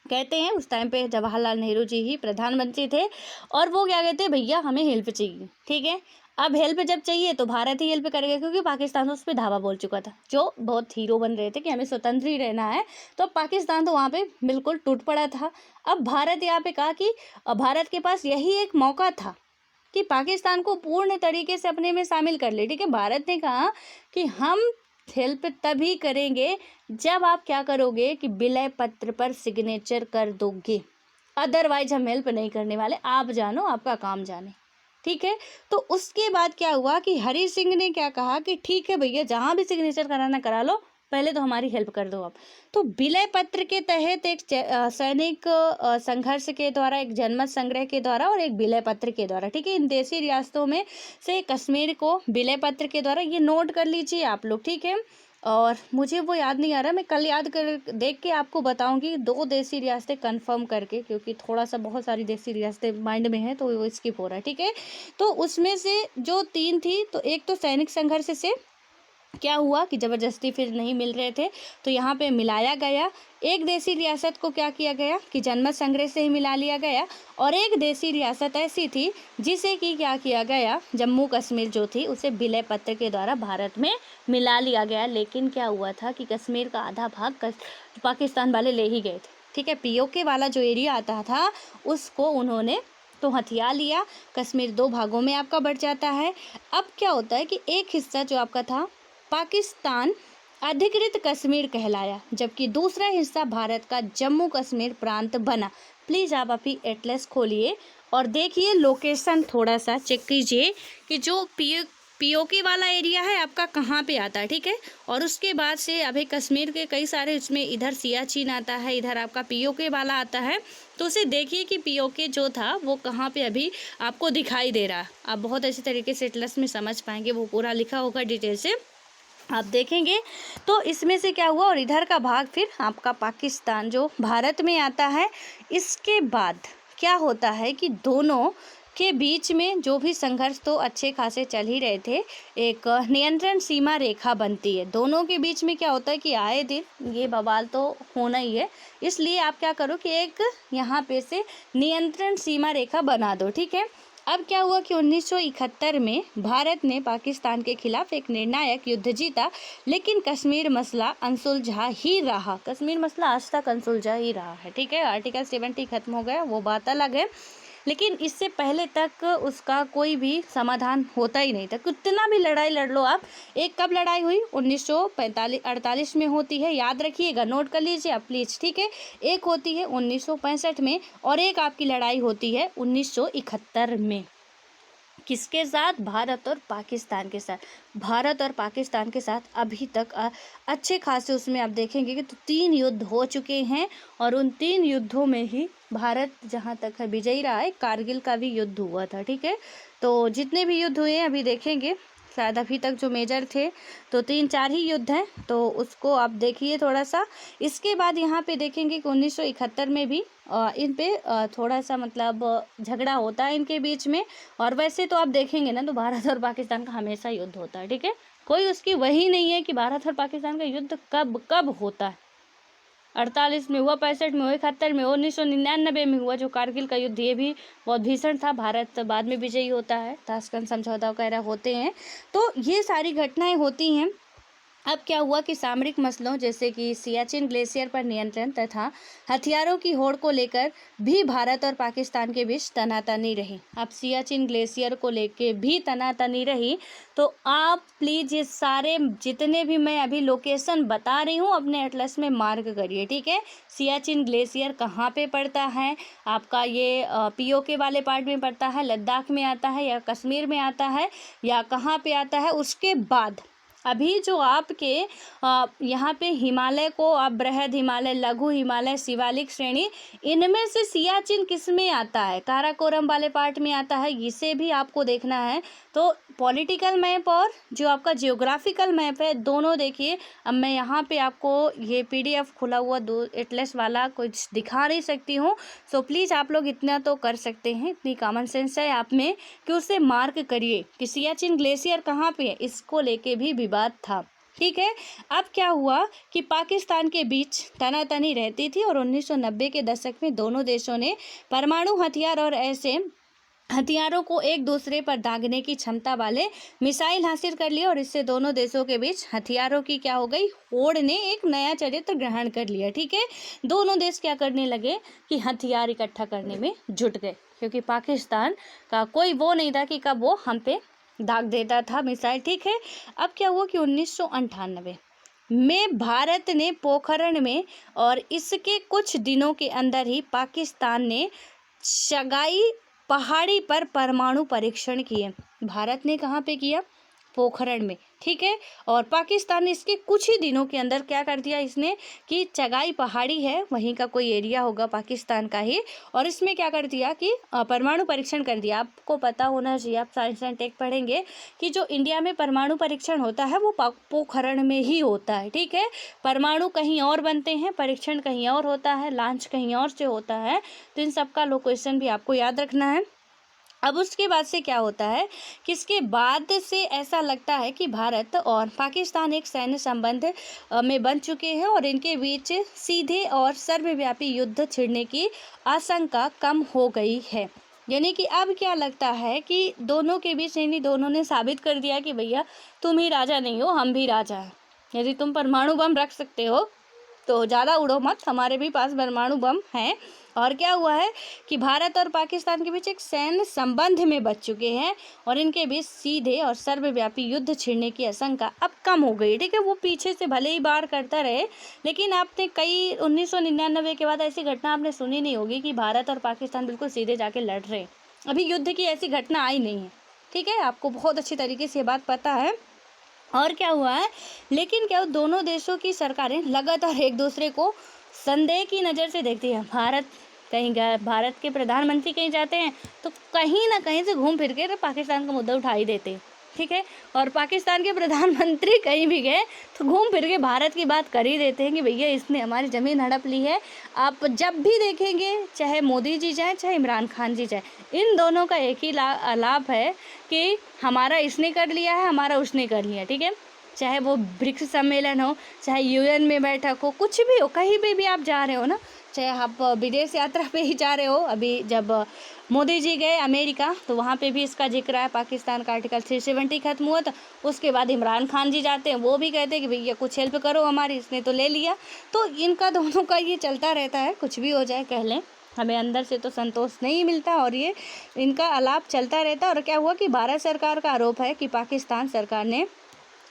Speaker 1: कहते हैं, उस टाइम पे जवाहरलाल नेहरू जी ही प्रधानमंत्री थे, और वो क्या कहते हैं, भैया हमें हेल्प चाहिए, ठीक है। अब हेल्प जब चाहिए तो भारत ही हेल्प करेगा, क्योंकि पाकिस्तान उस पर धावा बोल चुका था, जो बहुत हीरो बन रहे थे कि हमें स्वतंत्र ही रहना है, तो पाकिस्तान तो वहाँ पे बिल्कुल टूट पड़ा था। अब भारत यहाँ पे कहा कि भारत के पास यही एक मौका था कि पाकिस्तान को पूर्ण तरीके से अपने में शामिल कर ले, ठीक है। भारत ने कहा कि हम हेल्प तभी करेंगे जब आप क्या करोगे कि विलय पत्र पर सिग्नेचर कर दोगे, अदरवाइज हम हेल्प नहीं करने वाले, आप जानो आपका काम जाने, ठीक है। तो उसके बाद क्या हुआ कि हरि सिंह ने क्या कहा कि ठीक है भैया, जहाँ भी सिग्नेचर कराना करा लो, पहले तो हमारी हेल्प कर दो आप। तो विलय पत्र के तहत एक सैनिक संघर्ष के द्वारा, एक जनमत संग्रह के द्वारा और एक विलय पत्र के द्वारा, ठीक है, इन देसी रियासतों में से कश्मीर को विलय पत्र के द्वारा, ये नोट कर लीजिए आप लोग, ठीक है। और मुझे वो याद नहीं आ रहा, मैं कल याद कर देख के आपको बताऊंगी 2 देसी रियासतें कंफर्म करके, क्योंकि थोड़ा सा बहुत सारी देसी रियासतें माइंड में है तो वो स्किप हो रहा है, ठीक है। तो उसमें से जो 3 थी, तो एक तो सैनिक संघर्ष से क्या हुआ कि ज़बरदस्ती फिर नहीं मिल रहे थे, तो यहाँ पे मिलाया गया। एक देसी रियासत को क्या किया गया कि जनमत संग्रह से ही मिला लिया गया, और एक देसी रियासत ऐसी थी जिसे कि क्या किया गया, जम्मू कश्मीर जो थी उसे विलय पत्र के द्वारा भारत में मिला लिया गया। लेकिन क्या हुआ था कि कश्मीर का आधा भाग पाकिस्तान वाले ले ही गए थे, ठीक है। पीओके वाला जो एरिया आता था उसको उन्होंने तो हथिया लिया। कश्मीर 2 भागों में आपका बढ़ जाता है। अब क्या होता है कि एक हिस्सा जो आपका था पाकिस्तान अधिकृत कश्मीर कहलाया, जबकि दूसरा हिस्सा भारत का जम्मू कश्मीर प्रांत बना। प्लीज़ आप अभी एटलस खोलिए और देखिए, लोकेशन थोड़ा सा चेक कीजिए कि जो पीओके वाला एरिया है आपका कहाँ पे आता है, ठीक है। और उसके बाद से अभी कश्मीर के कई सारे, इसमें इधर सियाचिन आता है, इधर आपका पीओके वाला आता है, तो उसे देखिए कि पीओके जो था वो कहाँ पे अभी आपको दिखाई दे रहा है। आप बहुत अच्छी तरीके से एटलस में समझ पाएंगे, वो पूरा लिखा होगा डिटेल से, आप देखेंगे। तो इसमें से क्या हुआ, और इधर का भाग फिर आपका पाकिस्तान जो भारत में आता है। इसके बाद क्या होता है कि दोनों के बीच में जो भी संघर्ष तो अच्छे खासे चल ही रहे थे, एक नियंत्रण सीमा रेखा बनती है। दोनों के बीच में क्या होता है कि आए दिन ये बवाल तो होना ही है, इसलिए आप क्या करो कि एक यहाँ पे से नियंत्रण सीमा रेखा बना दो, ठीक है। अब क्या हुआ कि 1971 में भारत ने पाकिस्तान के खिलाफ एक निर्णायक युद्ध जीता, लेकिन कश्मीर मसला अनसुलझा ही रहा। कश्मीर मसला आज तक अनसुलझा ही रहा है, ठीक है। आर्टिकल 70 खत्म हो गया, वो बात अलग है, लेकिन इससे पहले तक उसका कोई भी समाधान होता ही नहीं था। कितना भी लड़ाई लड़ लो आप। एक कब लड़ाई हुई, 1948 में होती है, याद रखिएगा, नोट कर लीजिए आप प्लीज़, ठीक है। एक होती है 1965 में, और एक आपकी लड़ाई होती है 1971 में, किसके साथ? भारत और पाकिस्तान के साथ। भारत और पाकिस्तान के साथ अभी तक अच्छे खासे उसमें आप देखेंगे कि तो 3 युद्ध हो चुके हैं और उन 3 युद्धों में ही भारत जहाँ तक है विजयी रहा है। कारगिल का भी युद्ध हुआ था, ठीक है। तो जितने भी युद्ध हुए हैं अभी देखेंगे, शायद अभी तक जो मेजर थे तो 3-4 ही युद्ध हैं, तो उसको आप देखिए थोड़ा सा। इसके बाद यहाँ पे देखेंगे कि 1971 में भी इन पे थोड़ा सा मतलब झगड़ा होता है इनके बीच में। और वैसे तो आप देखेंगे ना तो भारत और पाकिस्तान का हमेशा युद्ध होता है, ठीक है। कोई उसकी वही नहीं है कि भारत और पाकिस्तान का युद्ध कब कब होता है। 48 में हुआ, 65 में हुआ, 71 में हुआ, 1999 में हुआ जो कारगिल का युद्ध, ये भी बहुत भीषण था। भारत बाद में विजयी होता है, ताशकंद समझौता वगैरह होते हैं। तो ये सारी घटनाएं होती हैं। अब क्या हुआ कि सामरिक मसलों जैसे कि सियाचिन ग्लेशियर पर नियंत्रण तथा हथियारों की होड़ को लेकर भी भारत और पाकिस्तान के बीच तनातनी रही। अब सियाचिन ग्लेशियर को लेकर भी तनातनी रही। तो आप प्लीज़ ये सारे जितने भी मैं अभी लोकेशन बता रही हूँ अपने एटलस में मार्क करिए, ठीक है। सियाचिन ग्लेशियर कहाँ पे पड़ता है आपका? ये पीओके वाले पार्ट में पड़ता है, लद्दाख में आता है या कश्मीर में आता है या कहाँ पे आता है? उसके बाद अभी जो आपके यहाँ पे हिमालय को आप बृहद हिमालय, लघु हिमालय, शिवालिक श्रेणी, इनमें से सियाचिन किस में आता है? काराकोरम वाले पार्ट में आता है। इसे भी आपको देखना है। तो पॉलिटिकल मैप और जो आपका जियोग्राफिकल मैप है दोनों देखिए। अब मैं यहाँ पे आपको ये PDF खुला हुआ एटलस वाला कुछ दिखा नहीं सकती हूँ, सो प्लीज़ आप लोग इतना तो कर सकते हैं, इतनी कॉमन सेंस है आप में कि उसे मार्क करिए कि सियाचिन ग्लेशियर कहाँ पे है। इसको लेके भी विवाद था, ठीक है। अब क्या हुआ कि पाकिस्तान के बीच तनातनी रहती थी और 1990 के दशक में दोनों देशों ने परमाणु हथियार और ऐसे हथियारों को एक दूसरे पर दागने की क्षमता वाले मिसाइल हासिल कर लिए और इससे दोनों देशों के बीच हथियारों की क्या हो गई? होड़ ने एक नया चरित्र ग्रहण कर लिया, ठीक है। दोनों देश क्या करने लगे कि हथियार इकट्ठा करने में जुट गए, क्योंकि पाकिस्तान का कोई वो नहीं था कि कब वो हम पे दाग देता था मिसाइल, ठीक है। अब क्या हुआ कि 1998 में भारत ने पोखरण में और इसके कुछ दिनों के अंदर ही पाकिस्तान ने शगाई पहाड़ी पर परमाणु परीक्षण किए। भारत ने कहाँ पे किया? पोखरण में, ठीक है। और पाकिस्तान ने इसके कुछ ही दिनों के अंदर क्या कर दिया इसने कि चगाई पहाड़ी है, वहीं का कोई एरिया होगा पाकिस्तान का ही, और इसमें क्या कर दिया कि परमाणु परीक्षण कर दिया। आपको पता होना चाहिए, आप साइंस एंड टेक पढ़ेंगे कि जो इंडिया में परमाणु परीक्षण होता है वो पोखरण में ही होता है, ठीक है। परमाणु कहीं और बनते हैं, परीक्षण कहीं और होता है, लॉन्च कहीं और से होता है। तो इन सब का लोकेशन भी आपको याद रखना है। अब उसके बाद से क्या होता है कि इसके बाद से ऐसा लगता है कि भारत और पाकिस्तान एक सैन्य संबंध में बन चुके हैं और इनके बीच सीधे और सर्वव्यापी युद्ध छिड़ने की आशंका कम हो गई है। यानी कि अब क्या लगता है कि दोनों के बीच, यानी दोनों ने साबित कर दिया कि भैया तुम ही राजा नहीं हो, हम भी राजा हैं। यदि तुम परमाणु बम रख सकते हो तो ज़्यादा उड़ो मत, हमारे भी पास परमाणु बम हैं। और क्या हुआ है कि भारत और पाकिस्तान के बीच एक सैन्य संबंध में बच चुके हैं और इनके बीच सीधे और सर्वव्यापी युद्ध छिड़ने की आशंका अब कम हो गई, ठीक है। वो पीछे से भले ही बार करता रहे, लेकिन आपने कई 1999 के बाद ऐसी घटना आपने सुनी नहीं होगी कि भारत और पाकिस्तान बिल्कुल सीधे जाके लड़ रहे हैं। अभी युद्ध की ऐसी घटना आई नहीं है, ठीक है। आपको बहुत अच्छी तरीके से ये बात पता है। और क्या हुआ है, लेकिन क्या दोनों देशों की सरकारें लगातार एक दूसरे को संदेह की नज़र से देखती है। भारत के प्रधानमंत्री कहीं जाते हैं तो कहीं ना कहीं से घूम फिर के पाकिस्तान का मुद्दा उठा ही देते हैं, ठीक है। और पाकिस्तान के प्रधानमंत्री कहीं भी गए तो घूम फिर के भारत की बात कर ही देते हैं कि भैया इसने हमारी ज़मीन हड़प ली है। आप जब भी देखेंगे, चाहे मोदी जी जाए चाहे इमरान खान जी जाए, इन दोनों का एक ही लाभ है कि हमारा इसने कर लिया है, हमारा उसने कर लिया, ठीक है। चाहे वो ब्रिक्स सम्मेलन हो, चाहे UN में बैठक हो, कुछ भी हो, कहीं भी आप जा रहे हो ना, चाहे आप विदेश यात्रा पे ही जा रहे हो। अभी जब मोदी जी गए अमेरिका तो वहाँ पे भी इसका जिक्र है, पाकिस्तान का आर्टिकल 370 खत्म हुआ था। उसके बाद इमरान खान जी जाते हैं, वो भी कहते हैं कि भैया कुछ हेल्प करो हमारी, इसने तो ले लिया। तो इनका दोनों का ये चलता रहता है, कुछ भी हो जाए कह लें, हमें अंदर से तो संतोष नहीं मिलता और ये इनका आलाप चलता रहता है। और क्या हुआ कि भारत सरकार का आरोप है कि पाकिस्तान सरकार ने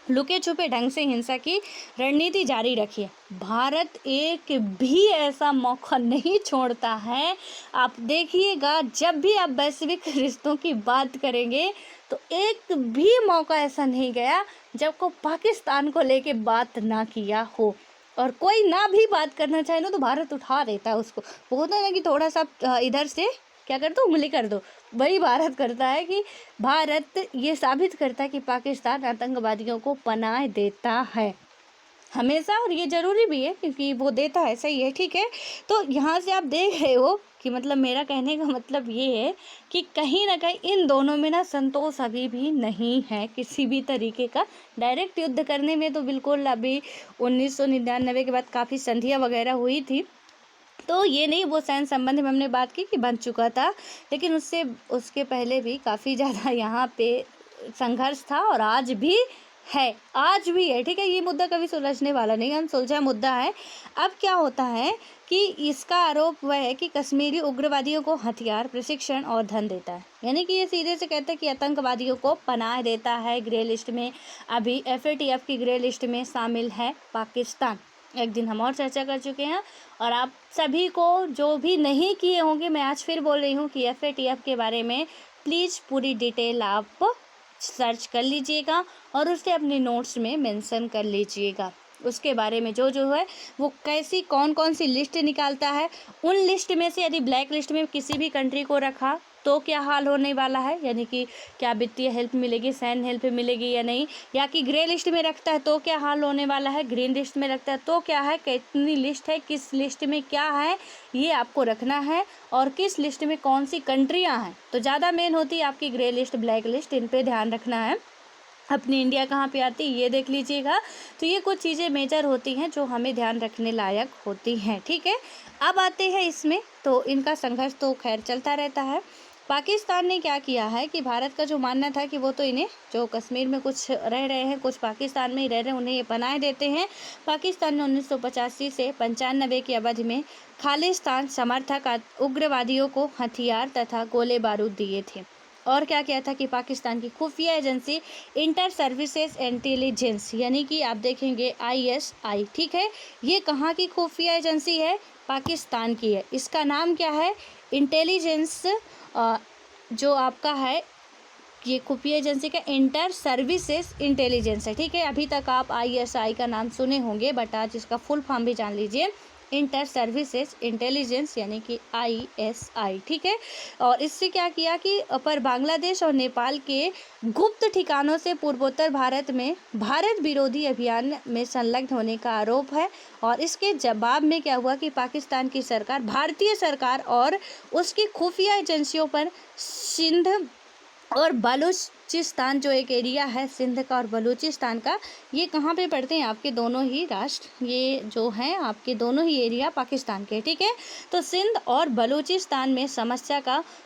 Speaker 1: लुके छुपे ढंग से हिंसा की रणनीति जारी रखी है। भारत एक भी ऐसा मौका नहीं छोड़ता है। आप देखिएगा, जब भी आप वैश्विक रिश्तों की बात करेंगे तो एक भी मौका ऐसा नहीं गया जब को पाकिस्तान को लेके बात ना किया हो। और कोई ना भी बात करना चाहे ना तो भारत उठा देता है उसको। वो होता है ना कि थोड़ा सा इधर से क्या कर दो, उंगली कर दो, वही भारत करता है कि भारत ये साबित करता है कि पाकिस्तान आतंकवादियों को पनाह देता है हमेशा। और ये ज़रूरी भी है क्योंकि वो देता है, सही है, ठीक है। तो यहाँ से आप देख रहे हो कि मतलब मेरा कहने का मतलब ये है कि कहीं ना कहीं इन दोनों में ना संतोष अभी भी नहीं है किसी भी तरीके का। डायरेक्ट युद्ध करने में तो बिल्कुल अभी 1999 के बाद काफ़ी संधियाँ वगैरह हुई थी, तो ये नहीं, वो सैन्य संबंध में हमने बात की कि बन चुका था, लेकिन उसके पहले भी काफ़ी ज़्यादा यहाँ पे संघर्ष था और आज भी है, ठीक है। ये मुद्दा कभी सुलझने वाला नहीं, अनसुलझा मुद्दा है। अब क्या होता है कि इसका आरोप वह है कि कश्मीरी उग्रवादियों को हथियार, प्रशिक्षण और धन देता है, यानी कि ये सीधे से कहता है कि आतंकवादियों को पनाह देता है। ग्रे लिस्ट में अभी FATF की ग्रे लिस्ट में शामिल है पाकिस्तान। एक दिन हम और चर्चा कर चुके हैं, और आप सभी को जो भी नहीं किए होंगे, मैं आज फिर बोल रही हूँ कि FATF के बारे में प्लीज़ पूरी डिटेल आप सर्च कर लीजिएगा और उसे अपने नोट्स में मेंशन कर लीजिएगा। उसके बारे में जो है वो कैसी कौन कौन सी लिस्ट निकालता है, उन लिस्ट में से यदि ब्लैक लिस्ट में किसी भी कंट्री को रखा तो क्या हाल होने वाला है, यानी कि क्या वित्तीय हेल्प मिलेगी, सैन्य हेल्प मिलेगी या नहीं, या कि ग्रे लिस्ट में रखता है तो क्या हाल होने वाला है, ग्रीन लिस्ट में रखता है तो क्या है, कितनी लिस्ट है, किस लिस्ट में क्या है, ये आपको रखना है। और किस लिस्ट में कौन सी कंट्रियाँ हैं, तो ज़्यादा मेन होती है आपकी ग्रे लिस्ट, ब्लैक लिस्ट, इन पर ध्यान रखना है। अपनी इंडिया कहाँ पे आती है ये देख लीजिएगा। तो ये कुछ चीज़ें मेजर होती हैं जो हमें ध्यान रखने लायक होती हैं, ठीक है। अब आते हैं इसमें, तो इनका संघर्ष तो खैर चलता रहता है। पाकिस्तान ने क्या किया है कि भारत का जो मानना था कि वो तो इन्हें जो कश्मीर में कुछ रह रहे हैं, कुछ पाकिस्तान में ही रह रहे हैं, उन्हें ये पनाह देते हैं। पाकिस्तान ने 1985 से 95 की अवधि में खालिस्तान समर्थक उग्रवादियों को हथियार तथा गोले बारूद दिए थे। और क्या किया था कि पाकिस्तान की खुफिया एजेंसी इंटर सर्विसेज इंटेलिजेंस, यानी कि आप देखेंगे ISI, ठीक है, ये कहाँ की खुफिया एजेंसी है, पाकिस्तान की है। इसका नाम क्या है, इंटेलिजेंस, जो आपका है ये खुफिया एजेंसी का इंटर सर्विसेज इंटेलिजेंस है, ठीक है। अभी तक आप ISI का नाम सुने होंगे, बट आज इसका फुल फॉर्म भी जान लीजिए, इंटर सर्विसेज इंटेलिजेंस यानी कि ISI, ठीक है। और इससे क्या किया कि पर बांग्लादेश और नेपाल के गुप्त ठिकानों से पूर्वोत्तर भारत में भारत विरोधी अभियान में संलग्न होने का आरोप है। और इसके जवाब में क्या हुआ कि पाकिस्तान की सरकार, भारतीय सरकार और उसकी खुफिया एजेंसियों पर सिंध और बलूचिस्तान, जो एक एरिया है सिंध का और बलूचिस्तान का, ये कहाँ पे पड़ते हैं, आपके दोनों ही राष्ट्र, ये जो हैं आपके दोनों ही एरिया पाकिस्तान के, ठीक है। तो सिंध और बलूचिस्तान में समस्या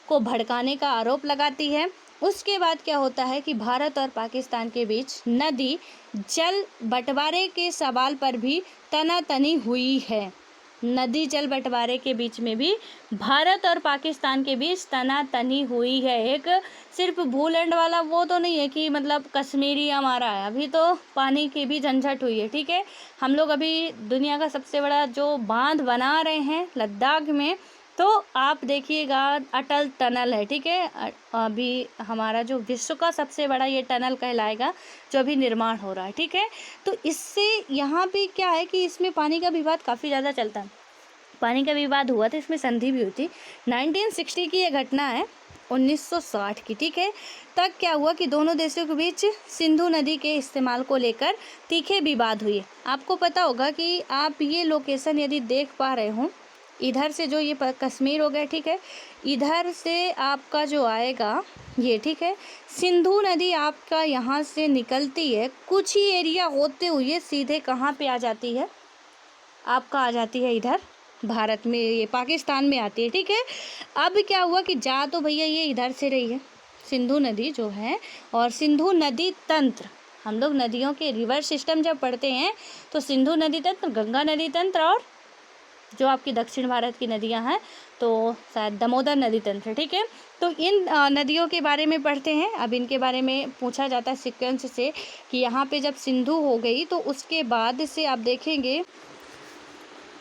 Speaker 1: को भड़काने का आरोप लगाती है। उसके बाद क्या होता है कि भारत और पाकिस्तान के बीच नदी जल बंटवारे के सवाल पर भी तनातनी हुई है। नदी जल बंटवारे के बीच में भी भारत और पाकिस्तान के बीच तनातनी हुई है। एक सिर्फ भूलैंड वाला वो तो नहीं है कि मतलब कश्मीरी हमारा है, अभी तो पानी की भी झंझट हुई है, ठीक है। हम लोग अभी दुनिया का सबसे बड़ा जो बांध बना रहे हैं लद्दाख में, तो आप देखिएगा अटल टनल है, ठीक है। अभी हमारा जो विश्व का सबसे बड़ा ये टनल कहलाएगा जो अभी निर्माण हो रहा है, ठीक है। तो इससे यहाँ पे क्या है कि इसमें पानी का विवाद काफ़ी ज़्यादा चलता है। पानी का विवाद हुआ था, इसमें संधि भी हुई थी। 1960 की ये घटना है, 1960 की, ठीक है। तब क्या हुआ कि दोनों देशों के बीच सिंधु नदी के इस्तेमाल को लेकर तीखे विवाद हुए। आपको पता होगा कि आप ये लोकेशन यदि देख पा रहे हो, इधर से जो ये कश्मीर हो गया, ठीक है, इधर से आपका जो आएगा ये, ठीक है, सिंधु नदी आपका यहाँ से निकलती है, कुछ ही एरिया होते हुए सीधे कहाँ पे आ जाती है, आपका आ जाती है इधर भारत में, ये पाकिस्तान में आती है, ठीक है। अब क्या हुआ कि जा तो भैया ये इधर से रही है सिंधु नदी जो है, और सिंधु नदी तंत्र, हम लोग नदियों के रिवर सिस्टम जब पढ़ते हैं तो सिंधु नदी तंत्र, गंगा नदी तंत्र और जो आपकी दक्षिण भारत की नदियां हैं, तो शायद दामोदर नदी तंत्र, ठीक है। तो इन नदियों के बारे में पढ़ते हैं। अब इनके बारे में पूछा जाता है सीक्वेंस से कि यहाँ पे जब सिंधु हो गई तो उसके बाद से आप देखेंगे,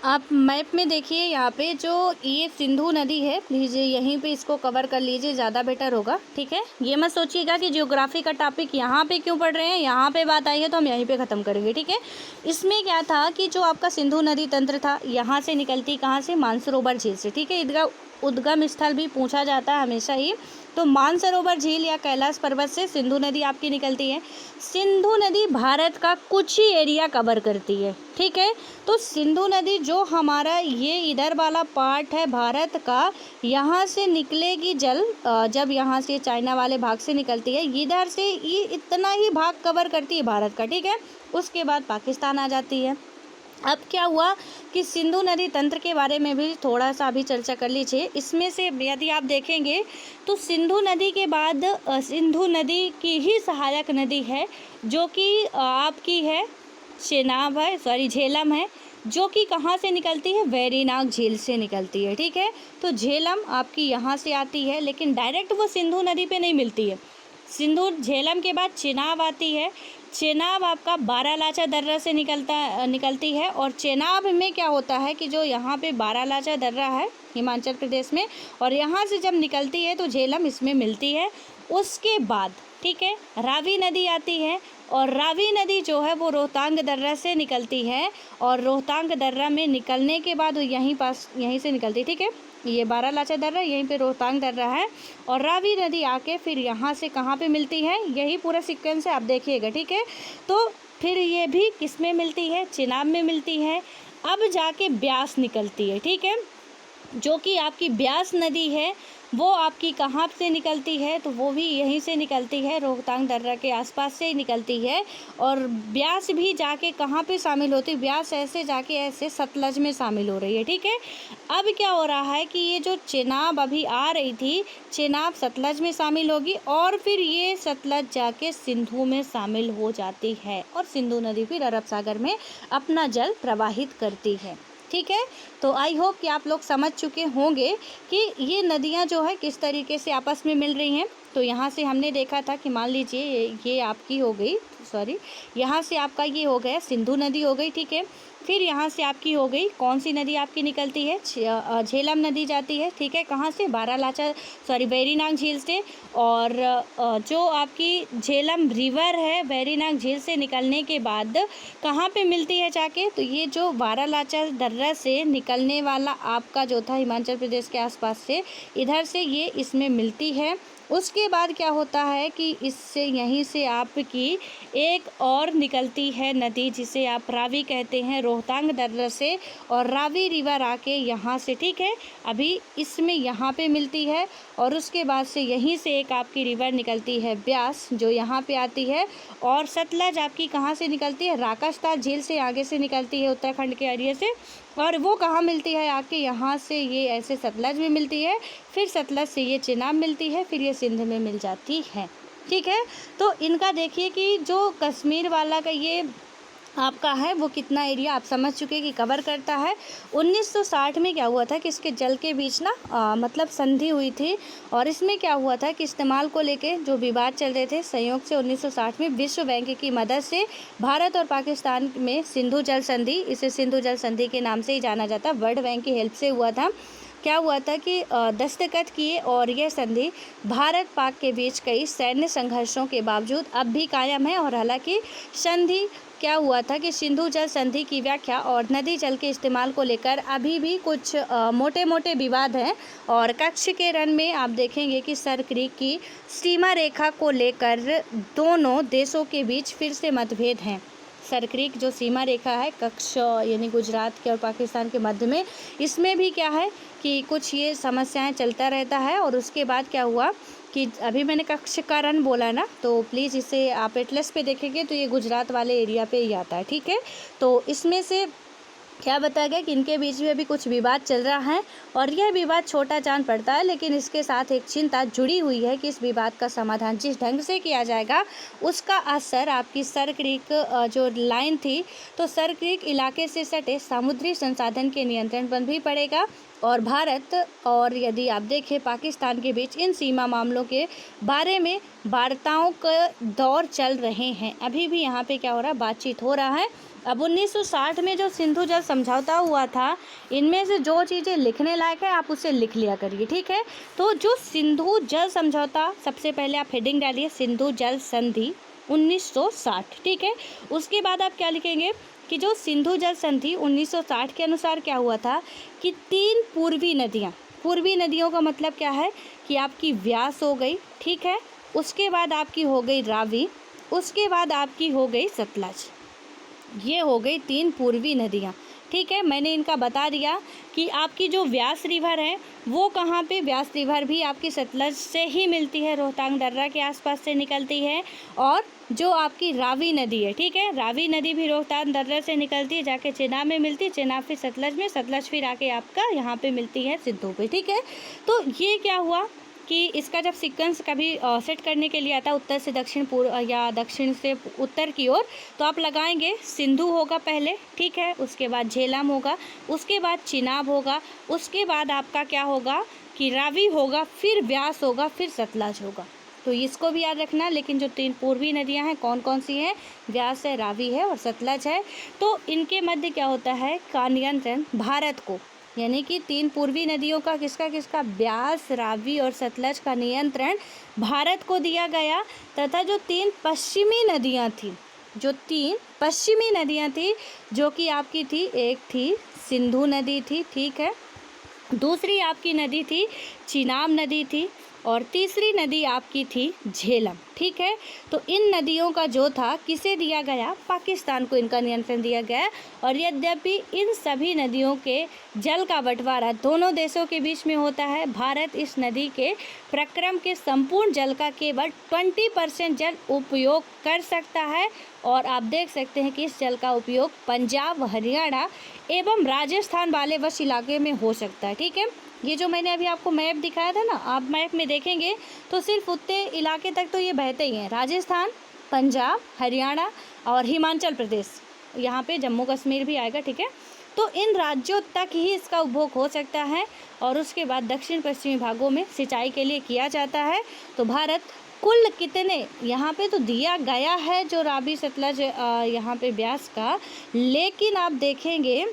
Speaker 1: आप मैप में देखिए यहाँ पे जो ये सिंधु नदी है, प्लीज़ यहीं पे इसको कवर कर लीजिए, ज़्यादा बेटर होगा, ठीक है। ये मत सोचिएगा कि ज्योग्राफी का टॉपिक यहाँ पे क्यों पढ़ रहे हैं, यहाँ पे बात आई है तो हम यहीं पे ख़त्म करेंगे, ठीक है। इसमें क्या था कि जो आपका सिंधु नदी तंत्र था, यहाँ से निकलती कहाँ से, मानसरोवर झील से, ठीक है। इसका उद्गम स्थल भी पूछा जाता है हमेशा ही। तो मानसरोवर झील या कैलाश पर्वत से सिंधु नदी आपकी निकलती है। सिंधु नदी भारत का कुछ ही एरिया कवर करती है, ठीक है। तो सिंधु नदी जो हमारा ये इधर वाला पार्ट है भारत का, यहाँ से निकलेगी जल, जब यहाँ से चाइना वाले भाग से निकलती है, इधर से ये इतना ही भाग कवर करती है भारत का, ठीक है। उसके बाद पाकिस्तान आ जाती है। अब क्या हुआ कि सिंधु नदी तंत्र के बारे में भी थोड़ा सा अभी चर्चा कर लीजिए। इसमें से यदि आप देखेंगे तो सिंधु नदी के बाद सिंधु नदी की ही सहायक नदी है जो कि आपकी है चेनाब है, सॉरी झेलम है, जो कि कहाँ से निकलती है, वेरीनाग झील से निकलती है, ठीक है। तो झेलम आपकी यहाँ से आती है, लेकिन डायरेक्ट वो सिंधु नदी पे नहीं मिलती है। सिंधु झेलम के बाद चेनाब आती है। चेनाब आपका बारालाचा दर्रा से निकलती है। और चेनाब में क्या होता है कि जो यहाँ पे बारालाचा दर्रा है हिमाचल प्रदेश में, और यहाँ से जब निकलती है तो झेलम इसमें मिलती है। उसके बाद, ठीक है, रावी नदी आती है, और रावी नदी जो है वो रोहतांग दर्रा से निकलती है, और रोहतांग दर्रा में निकलने के बाद यहीं से निकलती है, ठीक है। ये बारालाचा दर्रा, यहीं पे रोहतांग दर्रा है, और रावी नदी आके फिर यहाँ से कहाँ पे मिलती है, यही पूरा सीक्वेंस है, आप देखिएगा, ठीक है। तो फिर ये भी किस में मिलती है, चेनाब में मिलती है। अब जाके ब्यास निकलती है, ठीक है, जो कि आपकी ब्यास नदी है, वो आपकी कहाँ से निकलती है, तो वो भी यहीं से निकलती है, रोहतांग दर्रा के आसपास से ही निकलती है। और ब्यास भी जाके कहाँ पे शामिल होती है, ब्यास ऐसे जाके ऐसे सतलज में शामिल हो रही है, ठीक है। अब क्या हो रहा है कि ये जो चेनाब अभी आ रही थी, चेनाब सतलज में शामिल होगी, और फिर ये सतलज जाके सिंधु में शामिल हो जाती है, और सिंधु नदी फिर अरब सागर में अपना जल प्रवाहित करती है, ठीक है। तो आई होप कि आप लोग समझ चुके होंगे कि ये नदियाँ जो है किस तरीके से आपस में मिल रही हैं। तो यहाँ से हमने देखा था कि मान लीजिए ये आपकी हो गई, सॉरी, यहाँ से आपका ये हो गया सिंधु नदी हो गई, ठीक है। फिर यहाँ से आपकी हो गई, कौन सी नदी आपकी निकलती है, झेलम नदी जाती है, ठीक है, कहाँ से, वेरीनाग झील से। और जो आपकी झेलम रिवर है वेरीनाग झील से निकलने के बाद कहाँ पे मिलती है जाके, तो ये जो बारालाचा दर्रा से निकलने वाला आपका जो था हिमाचल प्रदेश के आसपास से, इधर से ये इसमें मिलती है। उसके बाद क्या होता है कि इससे यहीं से आपकी एक और निकलती है नदी जिसे आप रावी कहते हैं, रोहतांग दर्रा से, और रावी रिवर आके यहाँ से, ठीक है, अभी इसमें यहाँ पे मिलती है। और उसके बाद से यहीं से एक आपकी रिवर निकलती है ब्यास, जो यहाँ पे आती है। और सतलज आपकी कहाँ से निकलती है, राकास्तार झील से आगे से निकलती है, उत्तराखंड के एरिया से, और वो कहाँ मिलती है आके, यहाँ से ये ऐसे सतलज में मिलती है, फिर सतलज से ये चेनाब मिलती है, फिर ये सिंध में मिल जाती है, ठीक है। तो इनका देखिए कि जो कश्मीर वाला का ये आपका है वो कितना एरिया आप समझ चुके कि कवर करता है। 1960 में क्या हुआ था कि इसके जल के बीच ना मतलब संधि हुई थी, और इसमें क्या हुआ था कि इस्तेमाल को लेके जो विवाद चल रहे थे, संयोग से 1960 में विश्व बैंक की मदद से भारत और पाकिस्तान में सिंधु जल संधि, इसे सिंधु जल संधि के नाम से ही जाना जाता है, वर्ल्ड बैंक की हेल्प से हुआ था। क्या हुआ था कि दस्तखत किए, और यह संधि भारत पाक के बीच कई सैन्य संघर्षों के बावजूद अब भी कायम है। और हालांकि संधि क्या हुआ था कि सिंधु जल संधि की व्याख्या और नदी जल के इस्तेमाल को लेकर अभी भी कुछ मोटे मोटे विवाद हैं। और कच्छ के रण में आप देखेंगे कि सर क्रीक की सीमा रेखा को लेकर दोनों देशों के बीच फिर से मतभेद हैं। सर क्रीक जो सीमा रेखा है कच्छ यानी गुजरात के और पाकिस्तान के मध्य में, इसमें भी क्या है कि कुछ ये समस्याएं चलता रहता है। और उसके बाद क्या हुआ कि अभी मैंने कच्छ का रण बोला ना, तो प्लीज़ इसे आप एटलस पे देखेंगे तो ये गुजरात वाले एरिया पे ही आता है, ठीक है। तो इसमें से क्या बताया गया कि इनके बीच में अभी कुछ विवाद चल रहा है और यह विवाद छोटा जान पड़ता है, लेकिन इसके साथ एक चिंता जुड़ी हुई है कि इस विवाद का समाधान जिस ढंग से किया जाएगा उसका असर आपकी सर क्रीक जो लाइन थी, तो सर क्रीक इलाके से सटे समुद्री संसाधन के नियंत्रण पर भी पड़ेगा। और भारत और यदि आप देखें पाकिस्तान के बीच इन सीमा मामलों के बारे में वार्ताओं का दौर चल रहे हैं। अभी भी यहाँ पे क्या हो रहा है, बातचीत हो रहा है। अब 1960 में जो सिंधु जल समझौता हुआ था, इनमें से जो चीज़ें लिखने लायक है आप उसे लिख लिया करिए, ठीक है। तो जो सिंधु जल समझौता, सबसे पहले आप हेडिंग डालिए सिंधु जल संधि 1960, ठीक है। उसके बाद आप क्या लिखेंगे कि जो सिंधु जल संधि 1960 के अनुसार क्या हुआ था कि 3 पूर्वी नदियों का मतलब क्या है कि आपकी व्यास हो गई, ठीक है। उसके बाद आपकी हो गई रावी, उसके बाद आपकी हो गई सतलज। ये हो गई 3 पूर्वी नदियाँ, ठीक है। मैंने इनका बता दिया कि आपकी जो व्यास रिवर है वो कहाँ पे, व्यास रिवर भी आपकी सतलज से ही मिलती है, रोहतांग दर्रा के आसपास से निकलती है। और जो आपकी रावी नदी है, ठीक है, रावी नदी भी रोहतांग दर्रा से निकलती है, जाके चेनाब में मिलती है, चेनाब फिर सतलज में, सतलज फिर आके आपका यहाँ पे मिलती है सिंधु पे, ठीक है। तो ये क्या हुआ कि इसका जब सीक्वेंस कभी सेट करने के लिए आता है उत्तर से दक्षिण, पूर्व या दक्षिण से उत्तर की ओर, तो आप लगाएंगे सिंधु होगा पहले, ठीक है, उसके बाद झेलम होगा, उसके बाद चिनाब होगा, उसके बाद आपका क्या होगा कि रावी होगा, फिर व्यास होगा, फिर सतलज होगा। तो इसको भी याद रखना। लेकिन जो 3 पूर्वी नदियां हैं कौन कौन सी हैं, व्यास है, रावी है और सतलज है। तो इनके मध्य क्या होता है का नियंत्रण भारत को, यानी कि 3 पूर्वी नदियों का किसका व्यास, रावी और सतलज का नियंत्रण भारत को दिया गया। तथा जो 3 पश्चिमी नदियां थी जो कि आपकी थी, एक थी सिंधु नदी थी, ठीक है, दूसरी आपकी नदी थी चिनाब नदी थी और तीसरी नदी आपकी थी झेलम, ठीक है। तो इन नदियों का जो था किसे दिया गया, पाकिस्तान को इनका नियंत्रण दिया गया। और यद्यपि इन सभी नदियों के जल का बंटवारा दोनों देशों के बीच में होता है, भारत इस नदी के प्रक्रम के संपूर्ण जल का केवल 20% जल उपयोग कर सकता है। और आप देख सकते हैं कि इस जल का उपयोग पंजाब, हरियाणा एवं राजस्थान वाले वश इलाके में हो सकता है, ठीक है। ये जो मैंने अभी आपको मैप दिखाया था ना, आप मैप में देखेंगे तो सिर्फ उतने इलाके तक तो ये बहते ही हैं, राजस्थान, पंजाब, हरियाणा और हिमाचल प्रदेश, यहाँ पे जम्मू कश्मीर भी आएगा, ठीक है। तो इन राज्यों तक ही इसका उपभोग हो सकता है और उसके बाद दक्षिण पश्चिमी भागों में सिंचाई के लिए किया जाता है। तो भारत कुल कितने यहाँ पे तो दिया गया है जो रावी, सतलज यहाँ पे व्यास का, लेकिन आप देखेंगे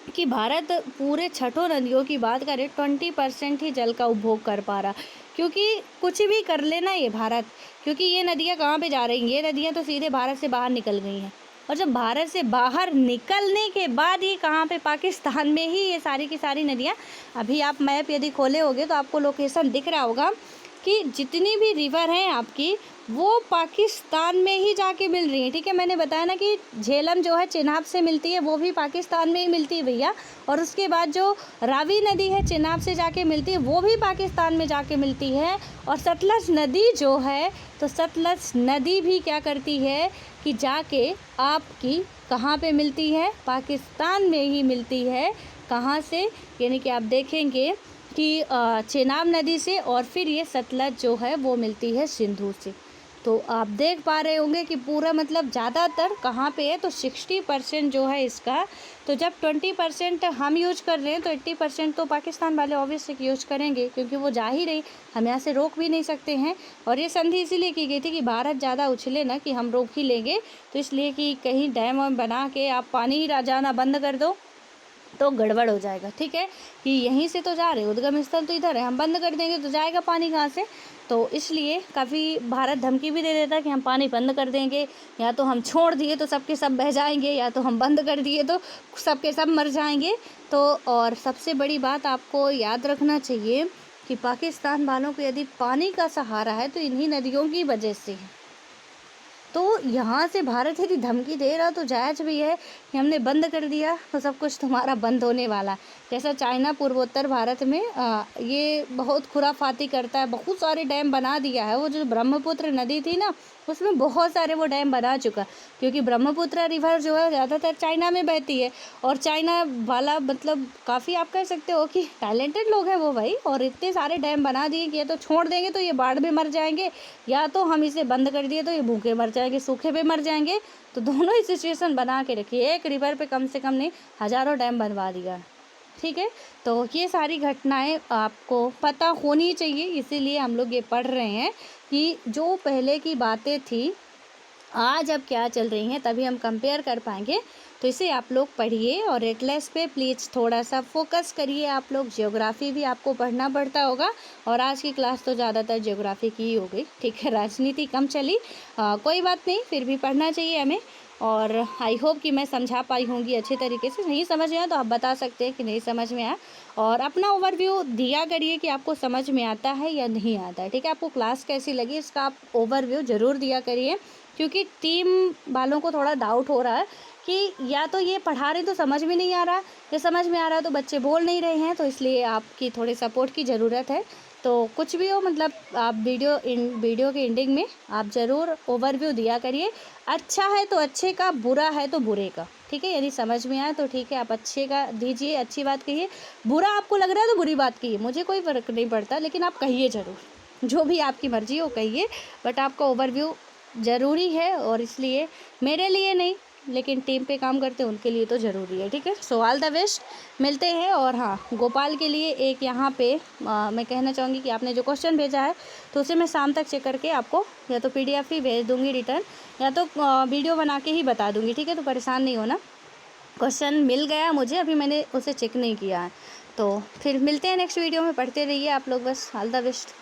Speaker 1: कि भारत पूरे छठों नदियों की बात करें 20% ही जल का उपभोग कर पा रहा, क्योंकि कुछ भी कर लेना ये भारत, क्योंकि ये नदियाँ कहाँ पे जा रही हैं, ये नदियाँ तो सीधे भारत से बाहर निकल गई हैं। और जब भारत से बाहर निकलने के बाद ये कहाँ पे, पाकिस्तान में ही ये सारी की सारी नदियाँ, अभी आप मैप यदि खोले होगे तो आपको लोकेशन दिख रहा होगा कि जितनी भी रिवर हैं आपकी वो पाकिस्तान में ही जाके मिल रही है, ठीक है। मैंने बताया ना कि झेलम जो है चेनाब से मिलती है, वो भी पाकिस्तान में ही मिलती है भैया। और उसके बाद जो रावी नदी है चेनाब से जाके मिलती है, वो भी पाकिस्तान में जाके मिलती है। और सतलज नदी जो है, तो सतलज नदी भी क्या करती है कि जाके आपकी कहाँ पे मिलती है, पाकिस्तान में ही मिलती है। कहाँ से, यानी कि आप देखेंगे कि चेनाब नदी से, और फिर ये सतलज जो है वो मिलती है सिंधु से। तो आप देख पा रहे होंगे कि पूरा मतलब ज़्यादातर कहाँ पे है, तो 60% जो है इसका। तो जब 20% हम यूज कर रहे हैं तो 80% तो पाकिस्तान वाले ऑब्वियसली यूज करेंगे, क्योंकि वो जा ही रही, हम यहाँ से रोक भी नहीं सकते हैं। और ये संधि इसीलिए की गई थी कि भारत ज़्यादा उछले ना कि हम रोक ही लेंगे, तो इसलिए कि कहीं डैम वैम बना के आप पानी ही जाना बंद कर दो तो गड़बड़ हो जाएगा, ठीक है। कि यहीं से तो जा रहे, उद्गम स्थल तो इधर है, हम बंद कर देंगे तो जाएगा पानी कहाँ से। तो इसलिए काफ़ी भारत धमकी भी दे देता है कि हम पानी बंद कर देंगे, या तो हम छोड़ दिए तो सबके सब बह जाएंगे, या तो हम बंद कर दिए तो सबके सब मर जाएंगे। तो और सबसे बड़ी बात आपको याद रखना चाहिए कि पाकिस्तान वालों को यदि पानी का सहारा है तो इन्हीं नदियों की वजह से है। तो यहाँ से भारत यदि धमकी दे रहा तो जायज़ भी है कि हमने बंद कर दिया तो सब कुछ तुम्हारा बंद होने वाला। जैसा चाइना पूर्वोत्तर भारत में ये बहुत खुराफाती करता है, बहुत सारे डैम बना दिया है। वो जो ब्रह्मपुत्र नदी थी ना, उसमें बहुत सारे वो डैम बना चुका, क्योंकि ब्रह्मपुत्र रिवर जो है ज़्यादातर चाइना में बहती है, और चाइना वाला मतलब काफ़ी आप कह सकते हो कि टैलेंटेड लोग हैं वो भाई, और इतने सारे डैम बना दिए कि ये तो छोड़ देंगे तो ये बाढ़ में मर जाएंगे, या तो हम इसे बंद कर दिए तो ये भूखे मर जाएंगे, सूखे पे मर जाएंगे। तो दोनों ही सिचुएशन बना के रखिए, एक रिवर पे कम से कम नहीं हज़ारों डैम बनवा दिया, ठीक है। तो ये सारी घटनाएं आपको पता होनी चाहिए, इसीलिए हम लोग ये पढ़ रहे हैं कि जो पहले की बातें थी आज अब क्या चल रही हैं, तभी हम कंपेयर कर पाएंगे। तो इसे आप लोग पढ़िए, और एटलस पे प्लीज़ थोड़ा सा फोकस करिए आप लोग। ज्योग्राफी भी आपको पढ़ना पड़ता होगा, और आज की क्लास तो ज़्यादातर ज्योग्राफी की ही हो गई, ठीक है, राजनीति कम चली। कोई बात नहीं, फिर भी पढ़ना चाहिए हमें। और आई होप कि मैं समझा पाई होंगी अच्छे तरीके से। नहीं समझ में आया तो आप बता सकते हैं कि नहीं समझ में आया, और अपना ओवरव्यू दिया करिए कि आपको समझ में आता है या नहीं आता है, ठीक है। आपको क्लास कैसी लगी इसका आप ओवरव्यू ज़रूर दिया करिए, क्योंकि टीम वालों को थोड़ा डाउट हो रहा है कि या तो ये पढ़ा रहे तो समझ में नहीं आ रहा है, या समझ में आ रहा है तो बच्चे बोल नहीं रहे हैं, तो इसलिए आपकी थोड़ी सपोर्ट की ज़रूरत है। तो कुछ भी हो, मतलब आप वीडियो के एंडिंग में आप ज़रूर ओवरव्यू दिया करिए। अच्छा है तो अच्छे का, बुरा है तो बुरे का, ठीक है। यदि समझ में आए तो ठीक है, आप अच्छे का दीजिए, अच्छी बात कहिए। बुरा आपको लग रहा है तो बुरी बात कहिए, मुझे कोई फ़र्क नहीं पड़ता, लेकिन आप कहिए ज़रूर, जो भी आपकी मर्ज़ी हो कहिए, बट आपका ओवरव्यू ज़रूरी है, और इसलिए मेरे लिए नहीं लेकिन टीम पे काम करते हैं उनके लिए तो ज़रूरी है, ठीक है। सो ऑल द बेस्ट, मिलते हैं। और हाँ, गोपाल के लिए एक यहाँ पे मैं कहना चाहूँगी कि आपने जो क्वेश्चन भेजा है तो उसे मैं शाम तक चेक करके आपको या तो PDF ही भेज दूँगी रिटर्न, या तो वीडियो बना के ही बता दूँगी, ठीक है। तो परेशान नहीं होना, क्वेश्चन मिल गया मुझे, अभी मैंने उसे चेक नहीं किया है। तो फिर मिलते हैं नेक्स्ट वीडियो में, पढ़ते रहिए आप लोग बस। All the best.